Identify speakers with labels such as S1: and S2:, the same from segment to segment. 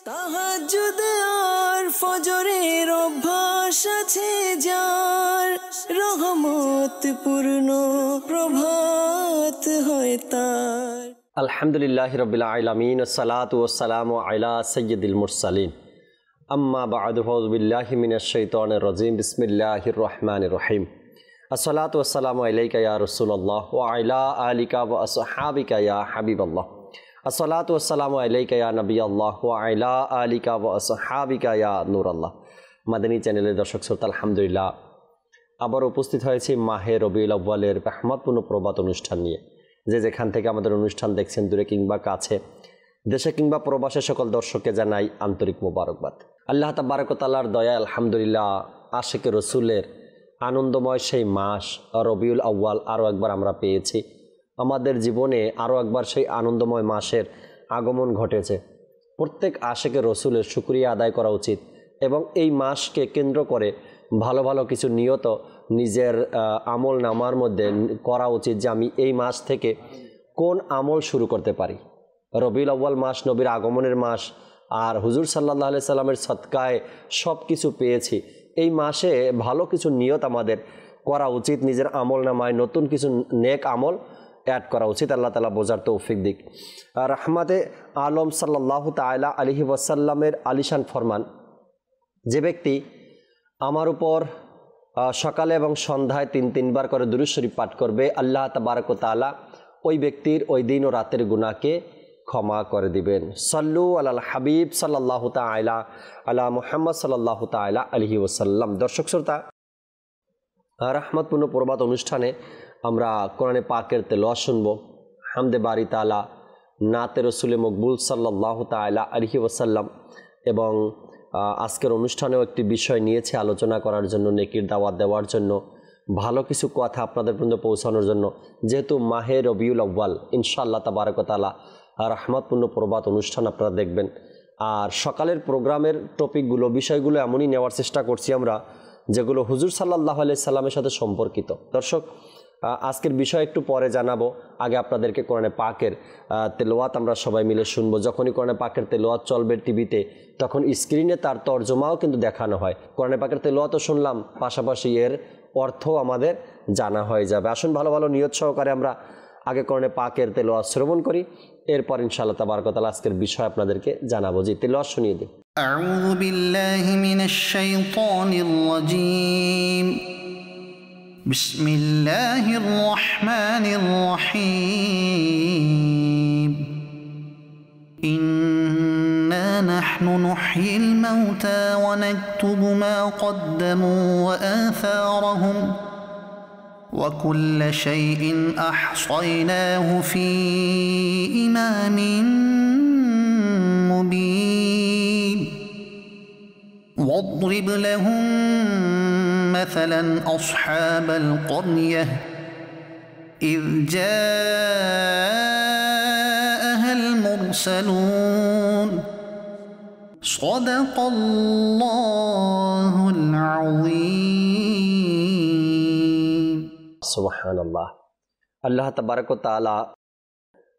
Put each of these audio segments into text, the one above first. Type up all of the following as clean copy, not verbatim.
S1: তাহাজ্জুদ আর ফজরের অভ্যাস আছে যার, রহমত পূর্ণ প্রভাত হয় তার।
S2: আলহামদুলিল্লাহি রাব্বিল আলামিন, আসসালাতু ওয়াসসালামু আলা সাইয়্যিদিল মুরসালিন, আম্মা বা'দু, আউযু বিল্লাহি মিনাশ শাইতানির রাজীম, বিসমিল্লাহির রহমানির রহিম। আসসালাতু ওয়াসসালামু আলাইকা ইয়া রাসূলুল্লাহ ওয়া আলা আলিকা ওয়া আসহাবিকা ইয়া হাবিবাল্লাহ। আসসালাতু ওয়াসসালামু আলাইকা ইয়া নবিয়াল্লাহ ওয়া আলা আলিকা ওয়া আসহাবিকা ইয়া নূরাল্লাহ। মাদানী চ্যানেলের দর্শক শ্রোতা, আলহামদুলিল্লাহ আবার উপস্থিত হয়েছি মাহে রবিউল আউয়ালের রহমতপূর্ণ প্রভাত অনুষ্ঠান নিয়ে। যে যেখান থেকে আমাদের অনুষ্ঠান দেখছেন, দূরে কিংবা কাছে, দেশে কিংবা প্রবাসে, সকল দর্শককে জানাই আন্তরিক মোবারকবাদ। আল্লাহ তাবারক ওয়া তাআলার দয়া, আলহামদুলিল্লাহ আশিকে রসুলের আনন্দময় সেই মাস রবিউল আউয়াল আরও একবার আমরা পেয়েছি। আমাদের জীবনে আরও একবার সেই আনন্দময় মাসের আগমন ঘটেছে। প্রত্যেক আশিকে রসুলের শুকরিয়া আদায় করা উচিত এবং এই মাসকে কেন্দ্র করে ভালো ভালো কিছু নিয়ত নিজের আমল নামার মধ্যে করা উচিত যে আমি এই মাস থেকে কোন আমল শুরু করতে পারি। রবিউল আউয়াল মাস নবীর আগমনের মাস, আর হুজুর সাল্লাল্লাহু আলাইহি সাল্লামের সদকায় সব কিছু পেয়েছি। এই মাসে ভালো কিছু নিয়ত আমাদের করা উচিত, নিজের আমল নামায় নতুন কিছু নেক আমল অ্যাড করা উচিত। আল্লাহ তাআলা বোঝার তৌফিক দিক। রাহমাতে আলম সাল্লাল্লাহু তাআলা আলাইহি ওয়াসাল্লামের আলিশান ফরমান, যে ব্যক্তি আমার উপর সকালে এবং সন্ধ্যায় তিনবার করে দুরূদ শরীফ পাঠ করবে, আল্লাহ তাবারক ওয়া তাআলা ওই ব্যক্তির ওই দিন ও রাতের গুনাহকে ক্ষমা করে দিবেন। সাল্লু আলাল হাবিব সাল্লাল্লাহু তাআলা আলা মুহাম্মদ সাল্লাল্লাহু তাআলা আলাইহি ওয়াসাল্লাম। দর্শক শ্রোতা, রহমতপূর্ণ প্রভাত অনুষ্ঠানে আমরা কোরআনে পাকের তেলাওয়াত শুনব, হামদে বারি তাআলা, নাতে রসুলে মকবুল সাল্লাল্লাহু তাআলা আলাইহি ওয়াসাল্লাম। এবং আজকের অনুষ্ঠানেও একটি বিষয় নিয়েছে আলোচনা করার জন্য, নেকির দাওয়াত দেওয়ার জন্য, ভালো কিছু কথা আপনাদের পর্যন্ত পৌঁছানোর জন্য। যেহেতু মাহে রবিউল আউয়াল, ইনশাআল্লাহ তাবারক ওয়া তাআলা রহমতপূর্ণ প্রভাত অনুষ্ঠান আপনারা দেখবেন। আর সকালের প্রোগ্রামের টপিকগুলো, বিষয়গুলো এমনই নেওয়ার চেষ্টা করছি আমরা যেগুলো হুজুর সাল্লাল্লাহু আলাইহি সাল্লামের সাথে সম্পর্কিত। দর্শক, আজকের বিষয় একটু পরে জানাবো, আগে আপনাদেরকে কোরআনে পাকের তেলাওয়াত আমরা সবাই মিলে শুনবো। যখনই কোরআনে পাকের তেলাওয়াত চলবে টিভিতে, তখন স্ক্রিনে তার তর্জমাও কিন্তু দেখানো হয়। কোরআনে পাকের তেলাওয়াতও শুনলাম, পাশাপাশি এর অর্থ আমাদের জানা হয়ে যাবে। আসুন ভালো ভালো নিয়ত সহকারে আমরা আগে কোরআনে পাকের তেলাওয়াত শ্রবণ করি, এরপর ইনশাআল্লাহ তাবারক ওয়া তাআলা আজকের বিষয় আপনাদেরকে জানাবো। জি, তেলাওয়াত শুনিয়ে দিই।
S3: আউযু বিল্লাহি মিনাশ শাইতানির রাজীম। বিসমিল্লাহির রহমানির রহিম। ইন্না নাহনু নুহয়িল মাউতা ওয়া নাকতুবু মা কদ্দামু ওয়া আথারহুম ওয়া কুল্লা শাইইন আহসায়নাহু ফি ইমামিন মুবিন। واضرب لهم مثلا أصحاب القرية إذ جاءها المرسلون صدق الله العظيم।
S2: সুবহানাল্লাহ। আল্লাহ তাবারক ওয়া তাআলা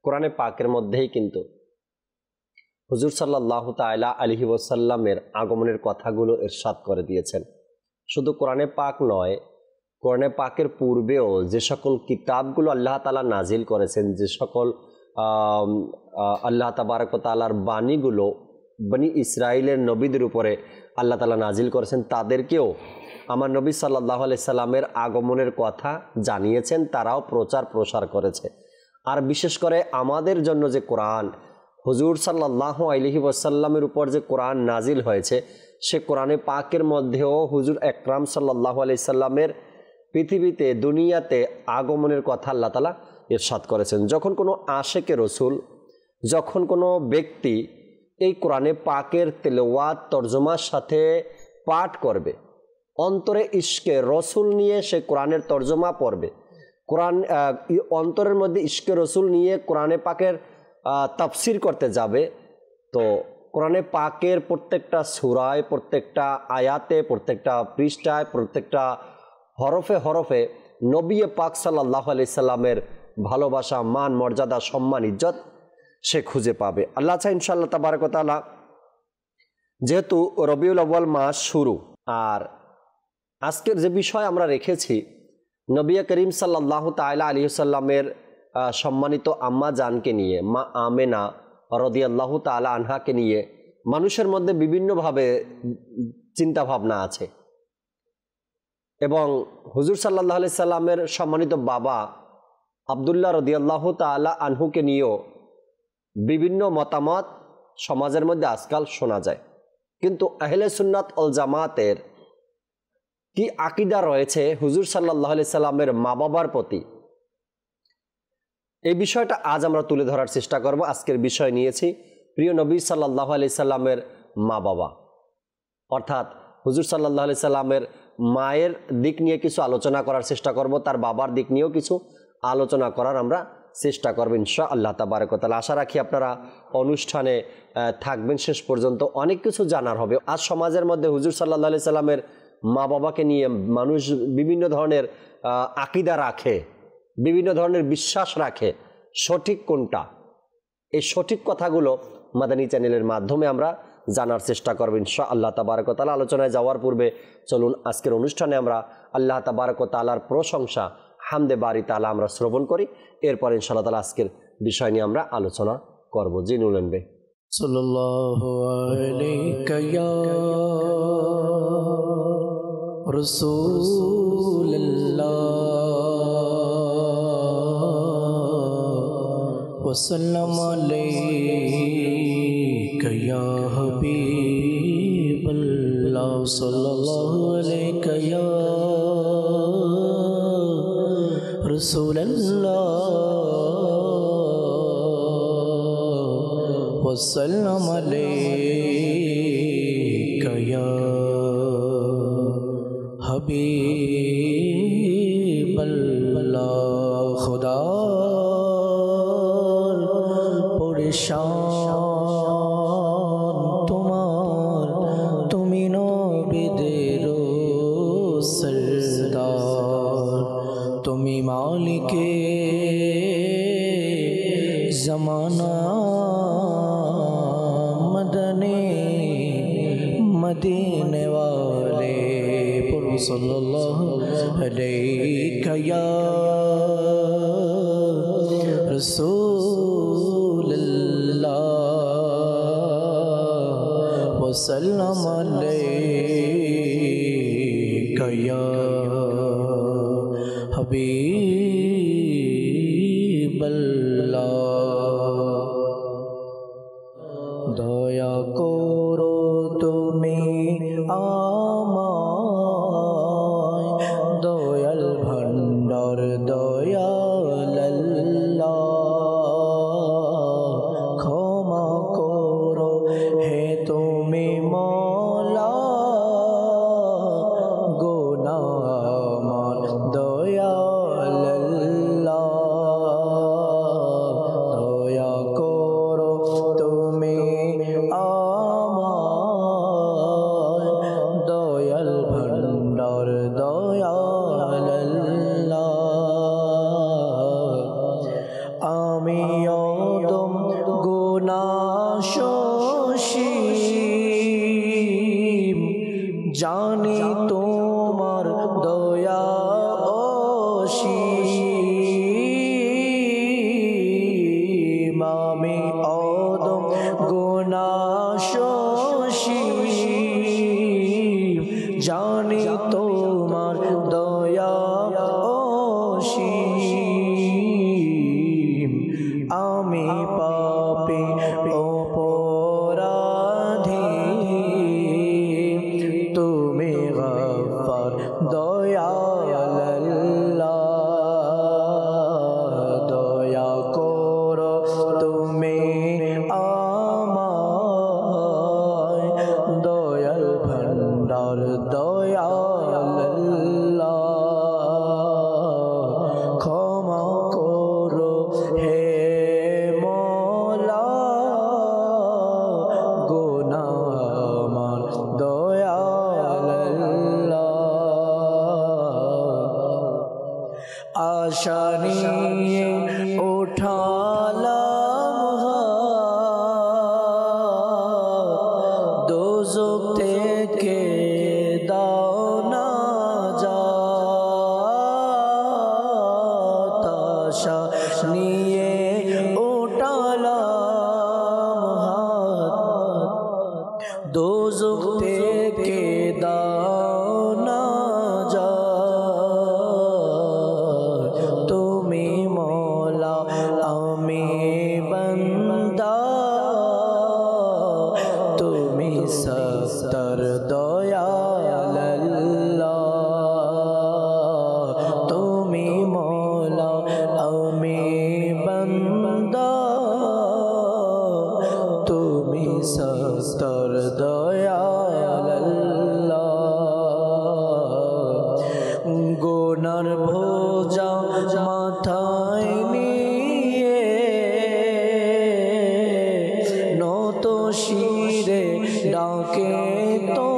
S2: কোরআনে পাকের মধ্যেই কিন্তু হুজুর সাল্লাল্লাহু তাআলা আলাইহি ওয়াসাল্লামের আগমনের কথাগুলো ইরশাদ করে দিয়েছেন। শুধু কোরআনে পাক নয়, কোরআনে পাকের পূর্বেও যে সকল কিতাবগুলো আল্লাহ তাআলা নাজিল করেছেন, যে সকল আল্লাহ তাবারক ওয়া তাআলার বাণীগুলো বনি ইসরাইলের নবীদের উপরে আল্লাহ তাআলা নাজিল করেছেন, তাদেরকেও আমার নবী সাল্লাল্লাহু আলাইহি সাল্লামের আগমনের কথা জানিয়েছেন, তারাও প্রচার প্রসার করেছে। আর বিশেষ করে আমাদের জন্য যে কোরআন, হুজুর সাল্লাল্লাহু আলাইহি ওয়াসাল্লামের উপর যে কোরআন নাজিল হয়েছে, সে কোরআনে পাকের মধ্যেও হুজুর আকরাম সাল্লাল্লাহু আলাইহি সাল্লামের পৃথিবীতে, দুনিয়াতে আগমনের কথা আল্লাহ তাআলা ইরশাদ করেছেন। যখন কোনো আশিকে রসুল, যখন কোনো ব্যক্তি এই কোরআনে পাকের তেলাওয়াত তর্জমার সাথে পাঠ করবে, অন্তরে ইশকে রসুল নিয়ে সে কোরআনের তর্জমা পড়বে, কোরআন অন্তরের মধ্যে ইশকে রসুল নিয়ে কোরআনে পাকের তাফসির করতে যাবে, তো কোরআনে পাকের প্রত্যেকটা সূরায়, প্রত্যেকটা আয়াতে, প্রত্যেকটা পৃষ্ঠায়, প্রত্যেকটা হরফে হরফে নবী পাক সাল্লাল্লাহু আলাইহি সাল্লামের ভালোবাসা, মান, মর্যাদা, সম্মান, ইজ্জত সে খুঁজে পাবে। আল্লাহ চাই ইনশাআল্লাহ তাবারক ওয়া তাআলা যেহেতু রবিউল আউয়াল মাস শুরু, আর আজকের যে বিষয় আমরা রেখেছি নবী করিম সাল্লাল্লাহু তাআলা আলাইহি ওয়াসাল্লামের সম্মানিত আম্মা জানকে নিয়ে, মা আমেনা রাদিয়াল্লাহু তাআলা আনহাকে নিয়ে মানুষের মধ্যে বিভিন্নভাবে চিন্তা ভাবনা আছে, এবং হুজুর সাল্লাল্লাহু আলাইহি সাল্লামের সম্মানিত বাবা আব্দুল্লাহ রাদিয়াল্লাহু তাআলা আনহুকে নিয়েও বিভিন্ন মতামত সমাজের মধ্যে আজকাল শোনা যায়। কিন্তু আহলে সুন্নাত ওয়াল জামাতের কি আকীদা রয়েছে হুজুর সাল্লাল্লাহু আলাইহি সাল্লামের মা বাবার প্রতি, এই বিষয়টা আজ আমরা তুলে ধরার চেষ্টা করব। আজকের বিষয় নিয়েছি প্রিয় নবী সাল্লাল্লাহু আলাইহি সাল্লামের মা বাবা, অর্থাৎ হুজুর সাল্লাল্লাহু আলাইহি সাল্লামের মায়ের দিক নিয়ে কিছু আলোচনা করার চেষ্টা করব, তার বাবার দিক নিয়েও কিছু আলোচনা করার আমরা চেষ্টা করব ইনশাআল্লাহ তাবারক ওয়া তাআলা। আশা রাখি আপনারা অনুষ্ঠানে থাকবেন শেষ পর্যন্ত, অনেক কিছু জানার হবে। আজ সমাজের মধ্যে হুজুর সাল্লাল্লাহু আলাইহি সাল্লামের মা বাবাকে নিয়ে মানুষ বিভিন্ন ধরনের আকীদা রাখে, বিভিন্ন ধরনের বিশ্বাস রাখে। সঠিক কোনটা, এই সঠিক কথাগুলো মাদানী চ্যানেলের মাধ্যমে আমরা জানার চেষ্টা করব ইনশাআল্লাহ তাবারক ওয়া তাআলা। আলোচনায় যাওয়ার পূর্বে চলুন আজকের অনুষ্ঠানে আমরা আল্লাহ তাবারক ওয়া তাআলার প্রশংসা হামদে বারি তাআলা আমরা শ্রবণ করি, এরপর ইনশাআল্লাহ তাআলা আজকের বিষয় নিয়ে আমরা আলোচনা করব। জি নুলেন বে
S1: সাল্লাল্লাহু আলাইকা ইয়া রাসূলুল্লাহ ওয়া সাল্লাম আলাইকা ইয়া হাবিবাল্লাহ সাল্লাল্লাহু আলাইকা ইয়া রাসূলুল্লাহ ওয়া সাল্লাম আলাইকা ইয়া হাবিবাল্লাহ। খোদার পরেশান তোমার, তুমি নবীদের সরদার, তুমি মালিকে জমানা, মদনে মদিনে वाले पुरु सल्लल्लाहु अलैका या रसूलल्लाह व सल्लम अलैका या हबीबल्लाह। দয়া করো তুমি আমায়, দয়াল ভান্ডার দয়াল আল্লাহ, ক্ষমা করো হে তুমি মওলা, গুনাহ আমার দয়াল আল্লাহ, দয়া করো তুমি আমায়, দয়াল ভান্ডার দয়াল আল্লাহ। আমি অদম গুনাহশীল, জানি তোমার দয়া অসীম, আমি অদম গুনাহশীল, জানি তোমার দয়া অসীম, আমি পাপী অপরাধী, তুমি গফফার দয়াল আল্লাহ, দয়া করো তুমি আমায়, দয়াল ভান্ডার দয়াল দোজখ থেকে দাও না যায়, তুমি মওলা আমি বান্দা, তুমি সত্তর দয়াল আল্লাহ, তুমি মওলা আমি বান্দা, তুমি সত্তর দয়াল আল্লাহ। গুনার বোঝা মাথায় নিয়ে নত শিরে ডাকে তোমায়,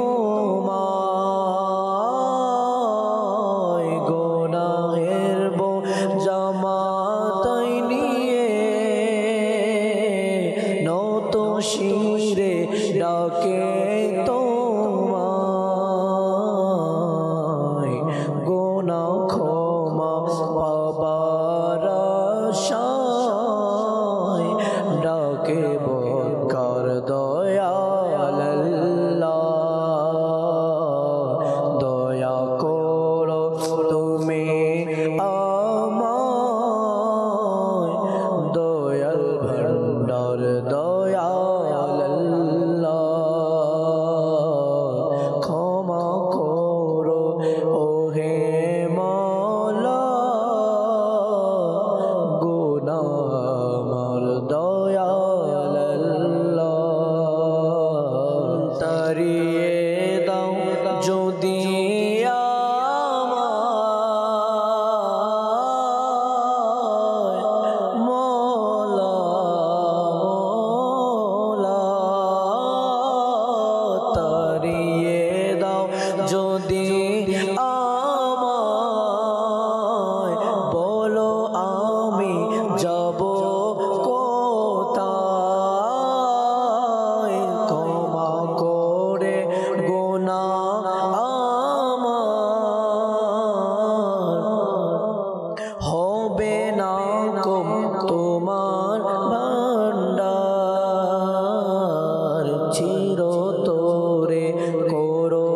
S1: গুনাহের বোঝা মাথায় নিয়ে নত শিরে ডাকে তোমায়, গুনাহ ক্ষমা পাবার আশায় ডাকে বরকার দয়াল আল্লাহ। দয়া করো তুমি আমায়, দয়াল ভান্ডার দয়াল আল্লাহ। ক্ষমা করো ওহে মওলা, গুনাহ আমার দয়াল আল্লাহ। তারিয়ে দাও যদি আমায় মওলা, মওলা, তারিয়ে দাও যদি আমায়, বলো আমি যাব কোথায়, ক্ষমা করে গুনাহ আমার, হবে না কম তোমার ভান্ডার, চিরতরে করো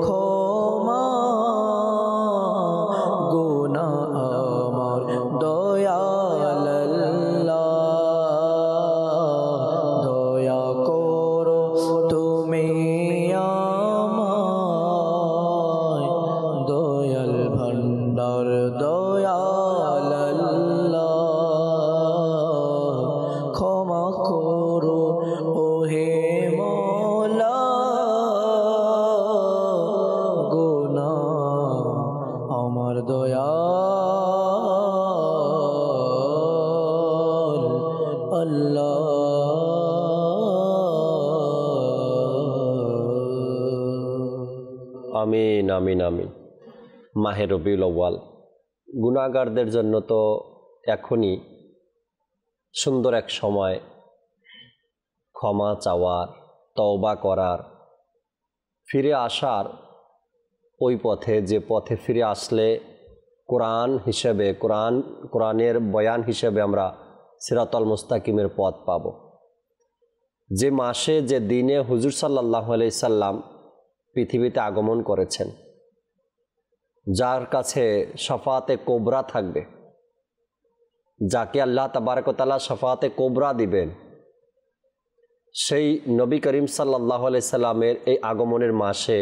S1: ক্ষমা, গুনাহ আমার দয়াল আল্লাহ। দয়া করো তুমি আমায়, দয়াল ভান্ডার দয়াল আল্লাহ। ক্ষমা করো ওহে মওলা, গুনাহ আমার দয়াল আল্লাহ।
S2: আমিন আমিন আমিন। মাহে রবিউল আউয়াল, গুনাহগারদের জন্য তো এখনই সুন্দর এক সময় ক্ষমা চাওয়ার, তওবা করার, ফিরে আসার, ওই পথে যে পথে ফিরে আসলে কোরআন হিসেবে কোরআনের বয়ান হিসেবে আমরা সিরাতুল মুস্তাকিমের পথ পাব। যে মাসে যে দিনে হুজুর সাল্লাল্লাহু আলাইহি সাল্লাম পৃথিবীতে আগমন করেছেন, যার কাছে শাফাতে কোবরা থাকবে, যাকে আল্লাহ তাবারক ওয়া তাআলা শাফাতে কোবরা দিবেন, সেই নবী করিম সাল্লাল্লাহু আলাইহি সাল্লামের এই আগমনের মাসে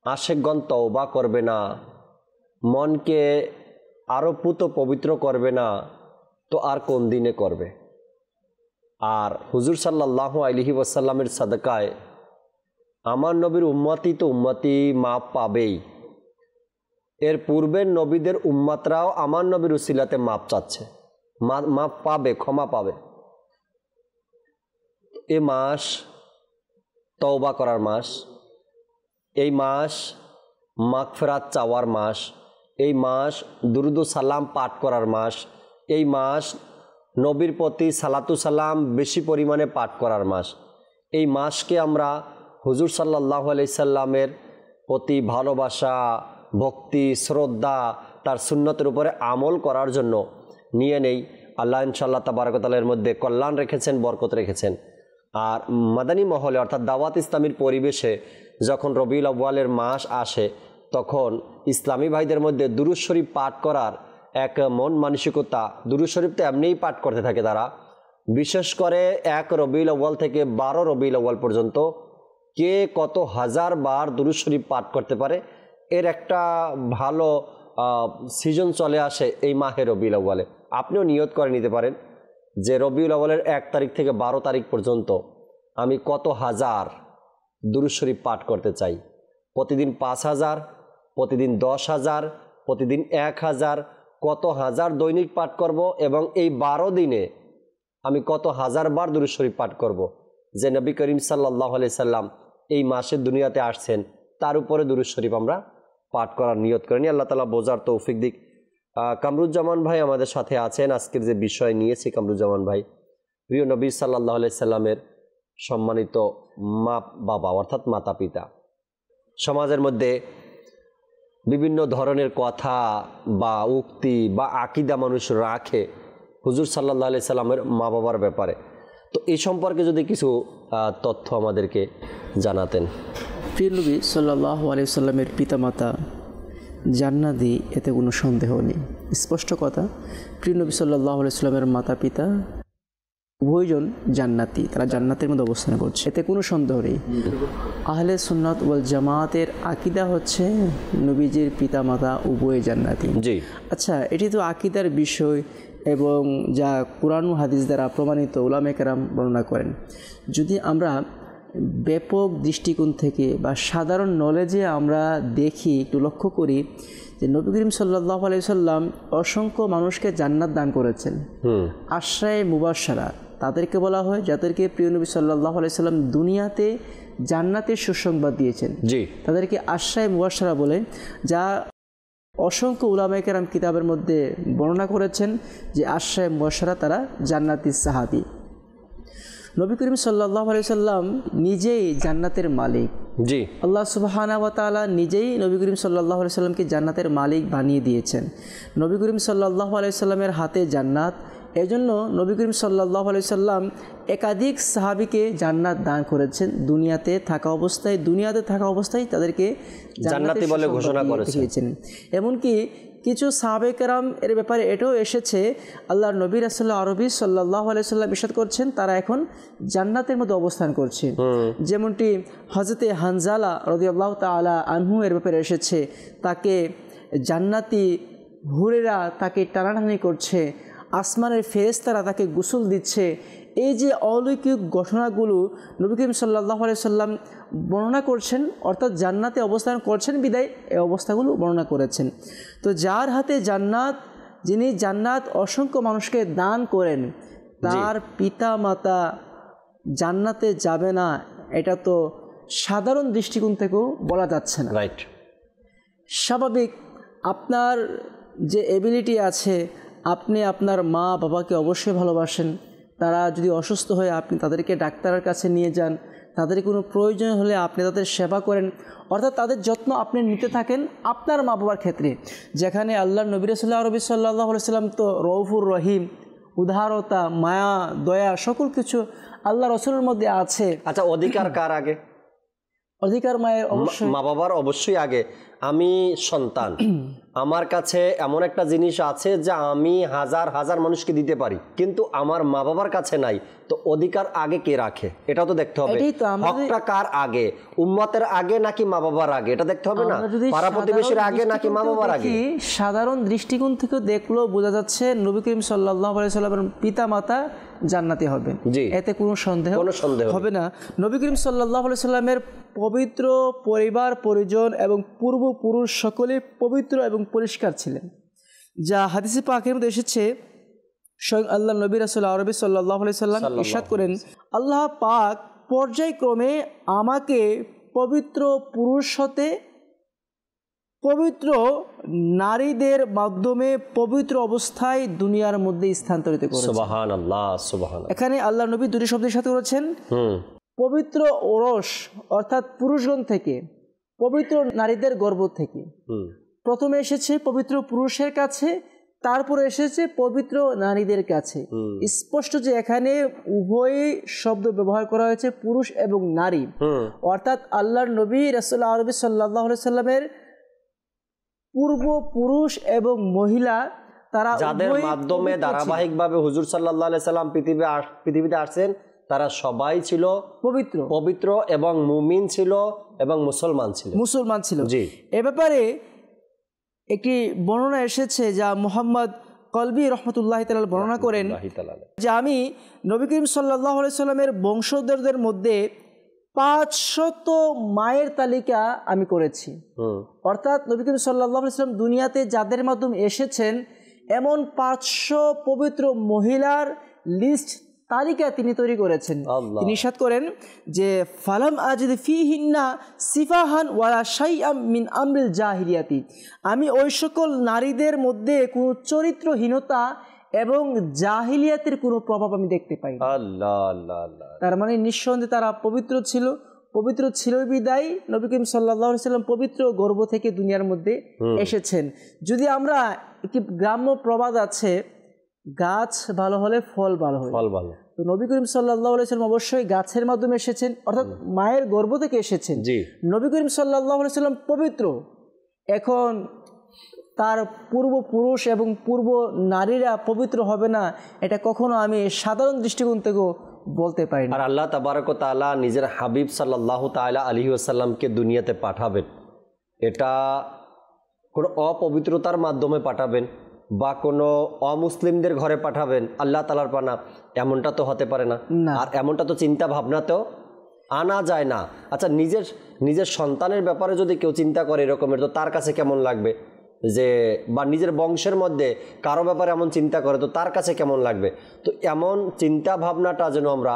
S2: আশেকগণ তওবা করবে না, মনকে আরও পুত পবিত্র করবে না, তো আর কোন দিনে করবে? আর হুজুর সাল্লাল্লাহু আলাইহি ওয়াসাল্লামের সাদকায় আমার নবীর উম্মতি তো উম্মতি মাপ পাবেই, এর পূর্বের নবীদের উম্মতরাও আমার নবীর উসিলাতে মাপ চাচ্ছে, মাপ পাবে, ক্ষমা পাবে। এ মাস তওবা করার মাস, এই মাস মাগফিরাত চাওয়ার মাস, এই মাস দুরুদ ও সালাম পাঠ করার মাস, এই মাস নবীর প্রতি সালাতু সালাম বেশি পরিমাণে পাঠ করার মাস। এই মাসকে আমরা হুজুর সাল্লাল্লাহু আলাইহি সাল্লামের প্রতি ভালোবাসা, ভক্তি, শ্রদ্ধা, তার সুন্নতের উপরে আমল করার জন্য নিয়ে নেই। আল্লাহ ইনশাআল্লাহ তাবারক ওয়া তাআলা এর মধ্যে কল্যাণ রেখেছেন, বরকত রেখেছেন। আর মাদানী মহলে অর্থাৎ দাওয়াত ইসলামীর পরিবেশে যখন রবিউল আউয়ালের মাস আসে তখন ইসলামী ভাইদের মধ্যে দুরূদ শরীফ পাঠ করার এক মন মানসিকতা। দুরূদ শরীফ তো এমনিই পাঠ করতে থাকে তারা, বিশেষ করে 1 রবিউল আউয়াল থেকে 12 রবিউল আউয়াল পর্যন্ত কে কত হাজার বার দুরূদ শরীফ পাঠ করতে পারে এর একটা ভালো সিজন চলে আসে এই মাহে রবিউল আউয়ালে। আপনিও নিয়ত করে নিতে পারেন যে রবিউল আউয়ালের 1 তারিখ থেকে 12 তারিখ পর্যন্ত আমি কত হাজার দুরূদ শরীফ পাঠ করতে চাই। প্রতিদিন 5000, প্রতিদিন 10,000, প্রতিদিন 1000, কত হাজার দৈনিক পাঠ করব এবং এই 12 দিনে আমি কত হাজার বার দুরূদ শরীফ পাঠ করব। যে নবী করিম সাল্লাল্লাহু আলাইহি সাল্লাম এই মাসে দুনিয়াতে আসছেন তার উপরে দুরূদ শরীফ আমরা পাঠ করার নিয়ত করেনি। আল্লাহ তাআলা বোঝার তৌফিক দিক। কামরুজ্জামান ভাই আমাদের সাথে আছেন। আজকের যে বিষয় নিয়েছি কামরুজ্জামান ভাই, প্রিয় নবী সাল্লাল্লাহু আলাইহি সাল্লামের সম্মানিত মা বাবা অর্থাৎ মাতা পিতা। সমাজের মধ্যে বিভিন্ন ধরনের কথা বা উক্তি বা আকীদা মানুষ রাখে হুজুর সাল্লাল্লাহু আলাইহি সাল্লামের মা বাবার ব্যাপারে। তো এই সম্পর্কে যদি কিছু তথ্য আমাদেরকে জানাতেন।
S4: প্রিয় নবী সাল্লাল্লাহু আলাইহি সাল্লামের পিতামাতা জান্নাতি, এতে কোনো সন্দেহ নেই, স্পষ্ট কথা। প্রিয় নবী সাল্লাল্লাহু আলাইহি সাল্লামের মাতা পিতা উভয়জন জান্নাতি, তারা জান্নাতের মধ্যে অবস্থান করছে, এতে কোনো সন্দেহ নেই। আহলে সুন্নাত ওয়াল জামাতের আকীদা হচ্ছে নবীজির পিতামাতা উভয় জান্নাতি।
S2: জি
S4: আচ্ছা, এটি তো আকীদার বিষয় এবং যা কুরআন ও হাদিস দ্বারা প্রমাণিত উলামায়ে কেরাম বর্ণনা করেন। যদি আমরা ব্যাপক দৃষ্টিকোণ থেকে বা সাধারণ নলেজে আমরা দেখি, একটু লক্ষ্য করি যে নবী করিম সাল্লাল্লাহু আলাইহি সাল্লাম অসংখ্য মানুষকে জান্নাত দান করেছেন। আশরায়ে মুবাশশারা তাদেরকে বলা হয় যাদেরকে প্রিয় নবী সাল্লাল্লাহু আলাইহি সাল্লাম দুনিয়াতে জান্নাতের সুসংবাদ দিয়েছেন।
S2: জি,
S4: তাদেরকে আশরায়ে মুবাশশারা বলে, যা অসংখ্য উলামায়ে কেরাম কিতাবের মধ্যে বর্ণনা করেছেন যে আশরায়ে মুবাশশারা তারা জান্নাতি সাহাবী। নবী করিম সাল্লাল্লাহু আলাইহি সাল্লাম নিজেই জান্নাতের মালিক।
S2: জি,
S4: আল্লাহ সুবহানাহু ওয়া তাআলা নিজেই নবী করিম সাল্লাল্লাহু আলাইহি সাল্লামকে জান্নাতের মালিক বানিয়ে দিয়েছেন। নবী করিম সাল্লাল্লাহু আলাইহি সাল্লামের হাতে জান্নাত, এজন্য নবী করিম সাল্লাল্লাহু আলাইহি সাল্লাম একাধিক সাহাবীকে জান্নাত দান করেছেন। দুনিয়াতে থাকা অবস্থায় তাদেরকে
S2: জান্নাতি বলে ঘোষণা করেছেন।
S4: এমনকি কিছু সাহাবে কেরাম এর ব্যাপারে এটাও এসেছে, আল্লাহর নবী রাসূলুল্লাহ আরবি সাল্লাল্লাহু আলাইহি সাল্লাম ইরশাদ করছেন তারা এখন জান্নাতের মধ্যে অবস্থান করছে। যেমনটি হযরতে হানজালা রাদিয়াল্লাহু তাআলা আনহু এর ব্যাপারে এসেছে, তাকে জান্নাতি হুরেরা তাকে টানাটানি করছে, আসমানের ফেরেশতারা তাকে গোসল দিচ্ছে। এই যে অলৌকিক ঘটনাগুলো নবী করিম সাল্লাল্লাহু আলাইহি সাল্লাম বর্ণনা করছেন, অর্থাৎ জান্নাতে অবস্থান করছেন বিদায় এই অবস্থাগুলো বর্ণনা করেছেন। তো যার হাতে জান্নাত, যিনি জান্নাত অসংখ্য মানুষকে দান করেন, তার পিতা মাতা জান্নাতে যাবে না, এটা তো সাধারণ দৃষ্টিকোণ থেকেও বলা যাচ্ছে না।
S2: রাইট।
S4: স্বাভাবিক, আপনার যে এবিলিটি আছে, আপনি আপনার মা বাবাকে অবশ্যই ভালোবাসেন। তারা যদি অসুস্থ হয় আপনি তাদেরকে ডাক্তারের কাছে নিয়ে যান, তাদের কোনো প্রয়োজন হলে আপনি তাদের সেবা করেন, অর্থাৎ তাদের যত্ন আপনি নিতে থাকেন। আপনার মা বাবার ক্ষেত্রে যেখানে আল্লাহর নবী রাসূলুল্লাহ আরবি সাল্লাল্লাহু আলাইহি সাল্লাম তো রউফুর রহিম, উদারতা, মায়া, দয়া সকল কিছু আল্লাহ রাসূলের মধ্যে আছে।
S2: আচ্ছা, অধিকার কার আগে?
S4: অধিকার মায়ের, অবশ্যই
S2: মা বাবার অবশ্যই আগে। আমি সন্তান, আমার কাছে এমন একটা জিনিস আছে যা আমি হাজার হাজার মানুষকে দিতে পারি, কিন্তু আমার মা বাবার কাছে নাই, তো অধিকার আগে কে রাখে এটাও তো দেখতে হবে। হকটা কার আগে, উম্মতের আগে নাকি মা বাবার আগে, এটা দেখতে হবে না? পাড়া প্রতিবেশীর আগে নাকি মা বাবার আগে?
S4: সাধারণ দৃষ্টিকোণ থেকে দেখলেও বোঝা যাচ্ছে নবী করিম সাল্লাল্লাহু আলাইহি সাল্লামের পিতা মাতা জান্নাতি হবেন, এতে কোনো সন্দেহ হবে না। নবী করিম সাল্লাল্লাহু আলাইহি সাল্লামের পবিত্র পরিবার পরিজন এবং পূর্বপুরুষ সকলে পবিত্র এবং পরিষ্কার ছিলেন, যা হাদিসে পাকের মধ্যে এসেছে। স্বয়ং আল্লাহ নবী রাসূল আরবি সাল্লাল্লাহু আলাইহি সাল্লাম ইরশাদ করেন, আল্লাহ পাক পর্যায়ক্রমে আমাকে পবিত্র পুরুষ হতে পবিত্র নারীদের মাধ্যমে পবিত্র অবস্থায় দুনিয়ার মধ্যে স্থানান্তরিত করেছেন।
S2: সুবহানাল্লাহ, সুবহানাল্লাহ।
S4: এখানে আল্লাহ নবী দুটি শব্দের সাথে করেছেন, পবিত্র ওরস অর্থাৎ পুরুষগণ থেকে, পবিত্র নারীদের গর্ভ থেকে। প্রথমে এসেছে পবিত্র পুরুষের কাছে, তারপরে এসেছে পবিত্র নারীদের কাছে। স্পষ্ট যে এখানে উভয় শব্দ ব্যবহার করা হয়েছে, পুরুষ এবং নারী, অর্থাৎ আল্লাহর নবী রাসূলুল্লাহ আরবি সাল্লাল্লাহু আলাইহি সাল্লামের পূর্বপুরুষ এবং মহিলা, তারা
S2: যাদের মাধ্যমে ধারাবাহিকভাবে হুজুর সাল্লাল্লাহু আলাইহি সাল্লাম পৃথিবীতে আসছেন, তারা সবাই ছিল পবিত্র এবং মুমিন ছিল এবং মুসলমান ছিল। জি,
S4: এ ব্যাপারে একটি বর্ণনা এসেছে যা মুহাম্মদ কলবি রহমতুল্লাহ তাআলা বর্ণনা করেন যে আমি নবী করিম সাল্লাল্লাহু আলাইহি সাল্লামের বংশধরদের মধ্যে 500 মায়ের তালিকা আমি করেছি। অর্থাৎ নবী করিম সাল্লাল্লাহু আলাইহি সাল্লাম দুনিয়াতে যাদের মাধ্যমে এসেছেন এমন 500 পবিত্র মহিলার লিস্ট তালিকা তিনি তৈরি করেছেন। তিনি ইরশাদ করেন যে ফালাম আজিদ ফিহিন্না সিফাহান ওয়ালা শাইআম মিন আমরিল জাহিলিয়াতি, আমি ওই সকল নারীদের মধ্যে কোনো চরিত্রহীনতা এবং জাহিলিয়াতের কোনো প্রভাব আমি দেখতে পাই।
S2: আল্লাহ আল্লাহ আল্লাহ।
S4: তার মানে নিঃসন্দেহে তারা পবিত্র ছিল বিদায় নবী করিম সাল্লাল্লাহু আলাইহি সাল্লাম পবিত্র গর্ভ থেকে দুনিয়ার মধ্যে এসেছেন। যদি আমরা একটি গ্রাম্য প্রবাদ আছে, গাছ ভালো হলে ফল ভালো হয়, তো নবী করিম সাল্লাল্লাহু আলাইহি সাল্লাম অবশ্যই গাছের মাধ্যমে এসেছেন, অর্থাৎ মায়ের গর্ভ থেকে এসেছেন। নবী করিম সাল্লাল্লাহু আলাইহি সাল্লাম পবিত্র। এখন তার পূর্বপুরুষ এবং পূর্ব নারীরা পবিত্র হবে না, এটা কখনো আমি সাধারণ দৃষ্টিকোণ থেকেও বলতে পারি না।
S2: আর আল্লাহ তাবারক ওয়া তাআলা নিজের হাবিব সাল্লাল্লাহু তাআলা আলাইহি ওয়াসাল্লামকে দুনিয়াতে পাঠাবেন, এটা কোনো অপবিত্রতার মাধ্যমে পাঠাবেন বা কোনো অমুসলিমদের ঘরে পাঠাবেন আল্লাহ তাআলার পানা, এমনটা তো হতে পারে না। আর এমনটা তো চিন্তা ভাবনাতেও আনা যায় না। আচ্ছা, নিজের সন্তানের ব্যাপারে যদি কেউ চিন্তা করে এরকমের, তো তার কাছে কেমন লাগবে? যে বা নিজের বংশের মধ্যে কারো ব্যাপারে এমন চিন্তা করে, তো তার কাছে কেমন লাগবে? তো এমন চিন্তা ভাবনাটা যেন আমরা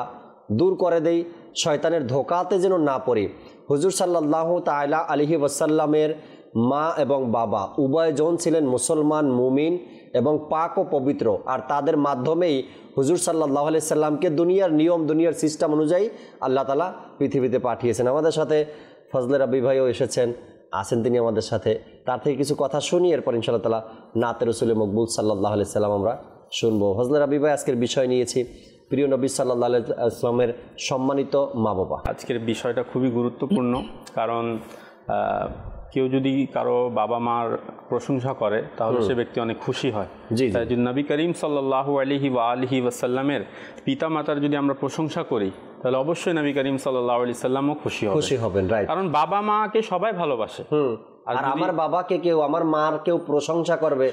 S2: দূর করে দেই, শয়তানের ধোঁকাতে যেন না পড়ি। হুজুর সাল্লাল্লাহু তাআলা আলাইহি ওয়াসাল্লামের মা এবং বাবা উভয়জন ছিলেন মুসলমান, মুমিন এবং পাক ও পবিত্র। আর তাদের মাধ্যমেই হুজুর সাল্লাল্লাহু আলাইহি সাল্লামকে দুনিয়ার নিয়ম, দুনিয়ার সিস্টেম অনুযায়ী আল্লাহ তাআলা পৃথিবীতে পাঠিয়েছেন। আমাদের সাথে ফজলে রাব্বি ভাইও আছেন তিনি আমাদের সাথে। তার থেকে কিছু কথা শুনি, এরপর ইনশাআল্লাহ তাআলা নাতে রাসূলে মকবুল সাল্লাল্লাহু আলাইহি সাল্লাম আমরা শুনবো। ফজলে রাব্বি ভাই, আজকের বিষয় নিয়েছি প্রিয় নবী সাল্লাল্লাহু আলাইহি সাল্লামের সম্মানিত মা বাবা।
S5: আজকের বিষয়টা খুবই গুরুত্বপূর্ণ, কারণ কেউ যদি কারো বাবা মার প্রশংসা করে তাহলে সে ব্যক্তি অনেক খুশি হয়। তাই যদি নবী করিম সাল্লাল্লাহু আলাইহি ওয়াসাল্লামের পিতা মাতার যদি আমরা প্রশংসা করি তাহলে অবশ্যই নবী করিম সাল্লাল্লাহু আলাইহি সাল্লামও খুশি হবেন। রাইট, কারণ বাবা মাকে সবাই ভালোবাসে।
S2: আর আমার বাবাকে কেউ, আমার মার কেউ প্রশংসা করবে,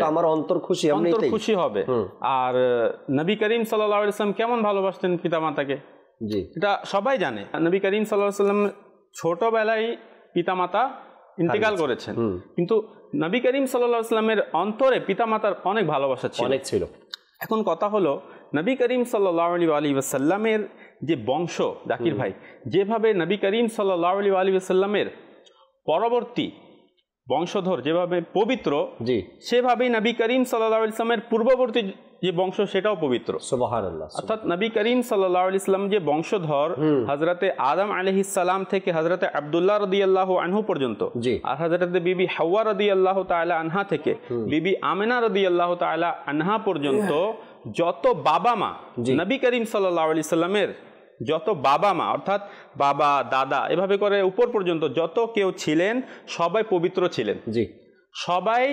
S2: তো আমার অন্তর খুশি হবে।
S5: আর নবী করিম সাল্লাল্লাহু আলাইহি ওয়াসাল্লাম কেমন ভালোবাসতেন পিতা মাতাকে, এটা সবাই জানে। নবী করিম সাল্লাল্লাহু আলাইহি ওয়াসাল্লাম ছোটবেলায় পিতা মাতা ইন্তেকাল করেছেন, কিন্তু নবী করিম সাল্লাল্লাহু আলাইহি ওয়াসাল্লামের অন্তরে পিতামাতার অনেক ভালোবাসা ছিল। এখন কথা হলো, নবী করিম সাল্লাল্লাহু আলাইহি ওয়াসাল্লামের যে বংশ, জাকির ভাই, যেভাবে নবী করিম সাল্লাল্লাহু আলাইহি ওয়াসাল্লামের পরবর্তী বংশধর যেভাবে পবিত্র, সেভাবেই নবী করিম সাল্লাল্লাহু আলাইহি ওয়াসাল্লামের পূর্ববর্তী যে বংশ সেটাও পবিত্র। সুবহানাল্লাহ। অর্থাৎ নবী করিম সাল্লাল্লাহু আলাইহি ওয়াসাল্লাম যে বংশধর হযরতে আদম আলাইহিস সালাম থেকে হযরতে আব্দুল্লাহ রাদিয়াল্লাহু আনহু পর্যন্ত, আর হযরতে বিবি হাওয়া রাদিয়াল্লাহু তাআলা আনহা থেকে বিবি আমিনা রাদিয়াল্লাহু তাআলা আনহা পর্যন্ত যত বাবা মা নবী করিম সাল্লাল্লাহু আলাইহি ওয়াসাল্লামের, যত বাবা মা অর্থাৎ বাবা দাদা এভাবে করে উপর পর্যন্ত যত কেউ ছিলেন সবাই পবিত্র ছিলেন। সবাই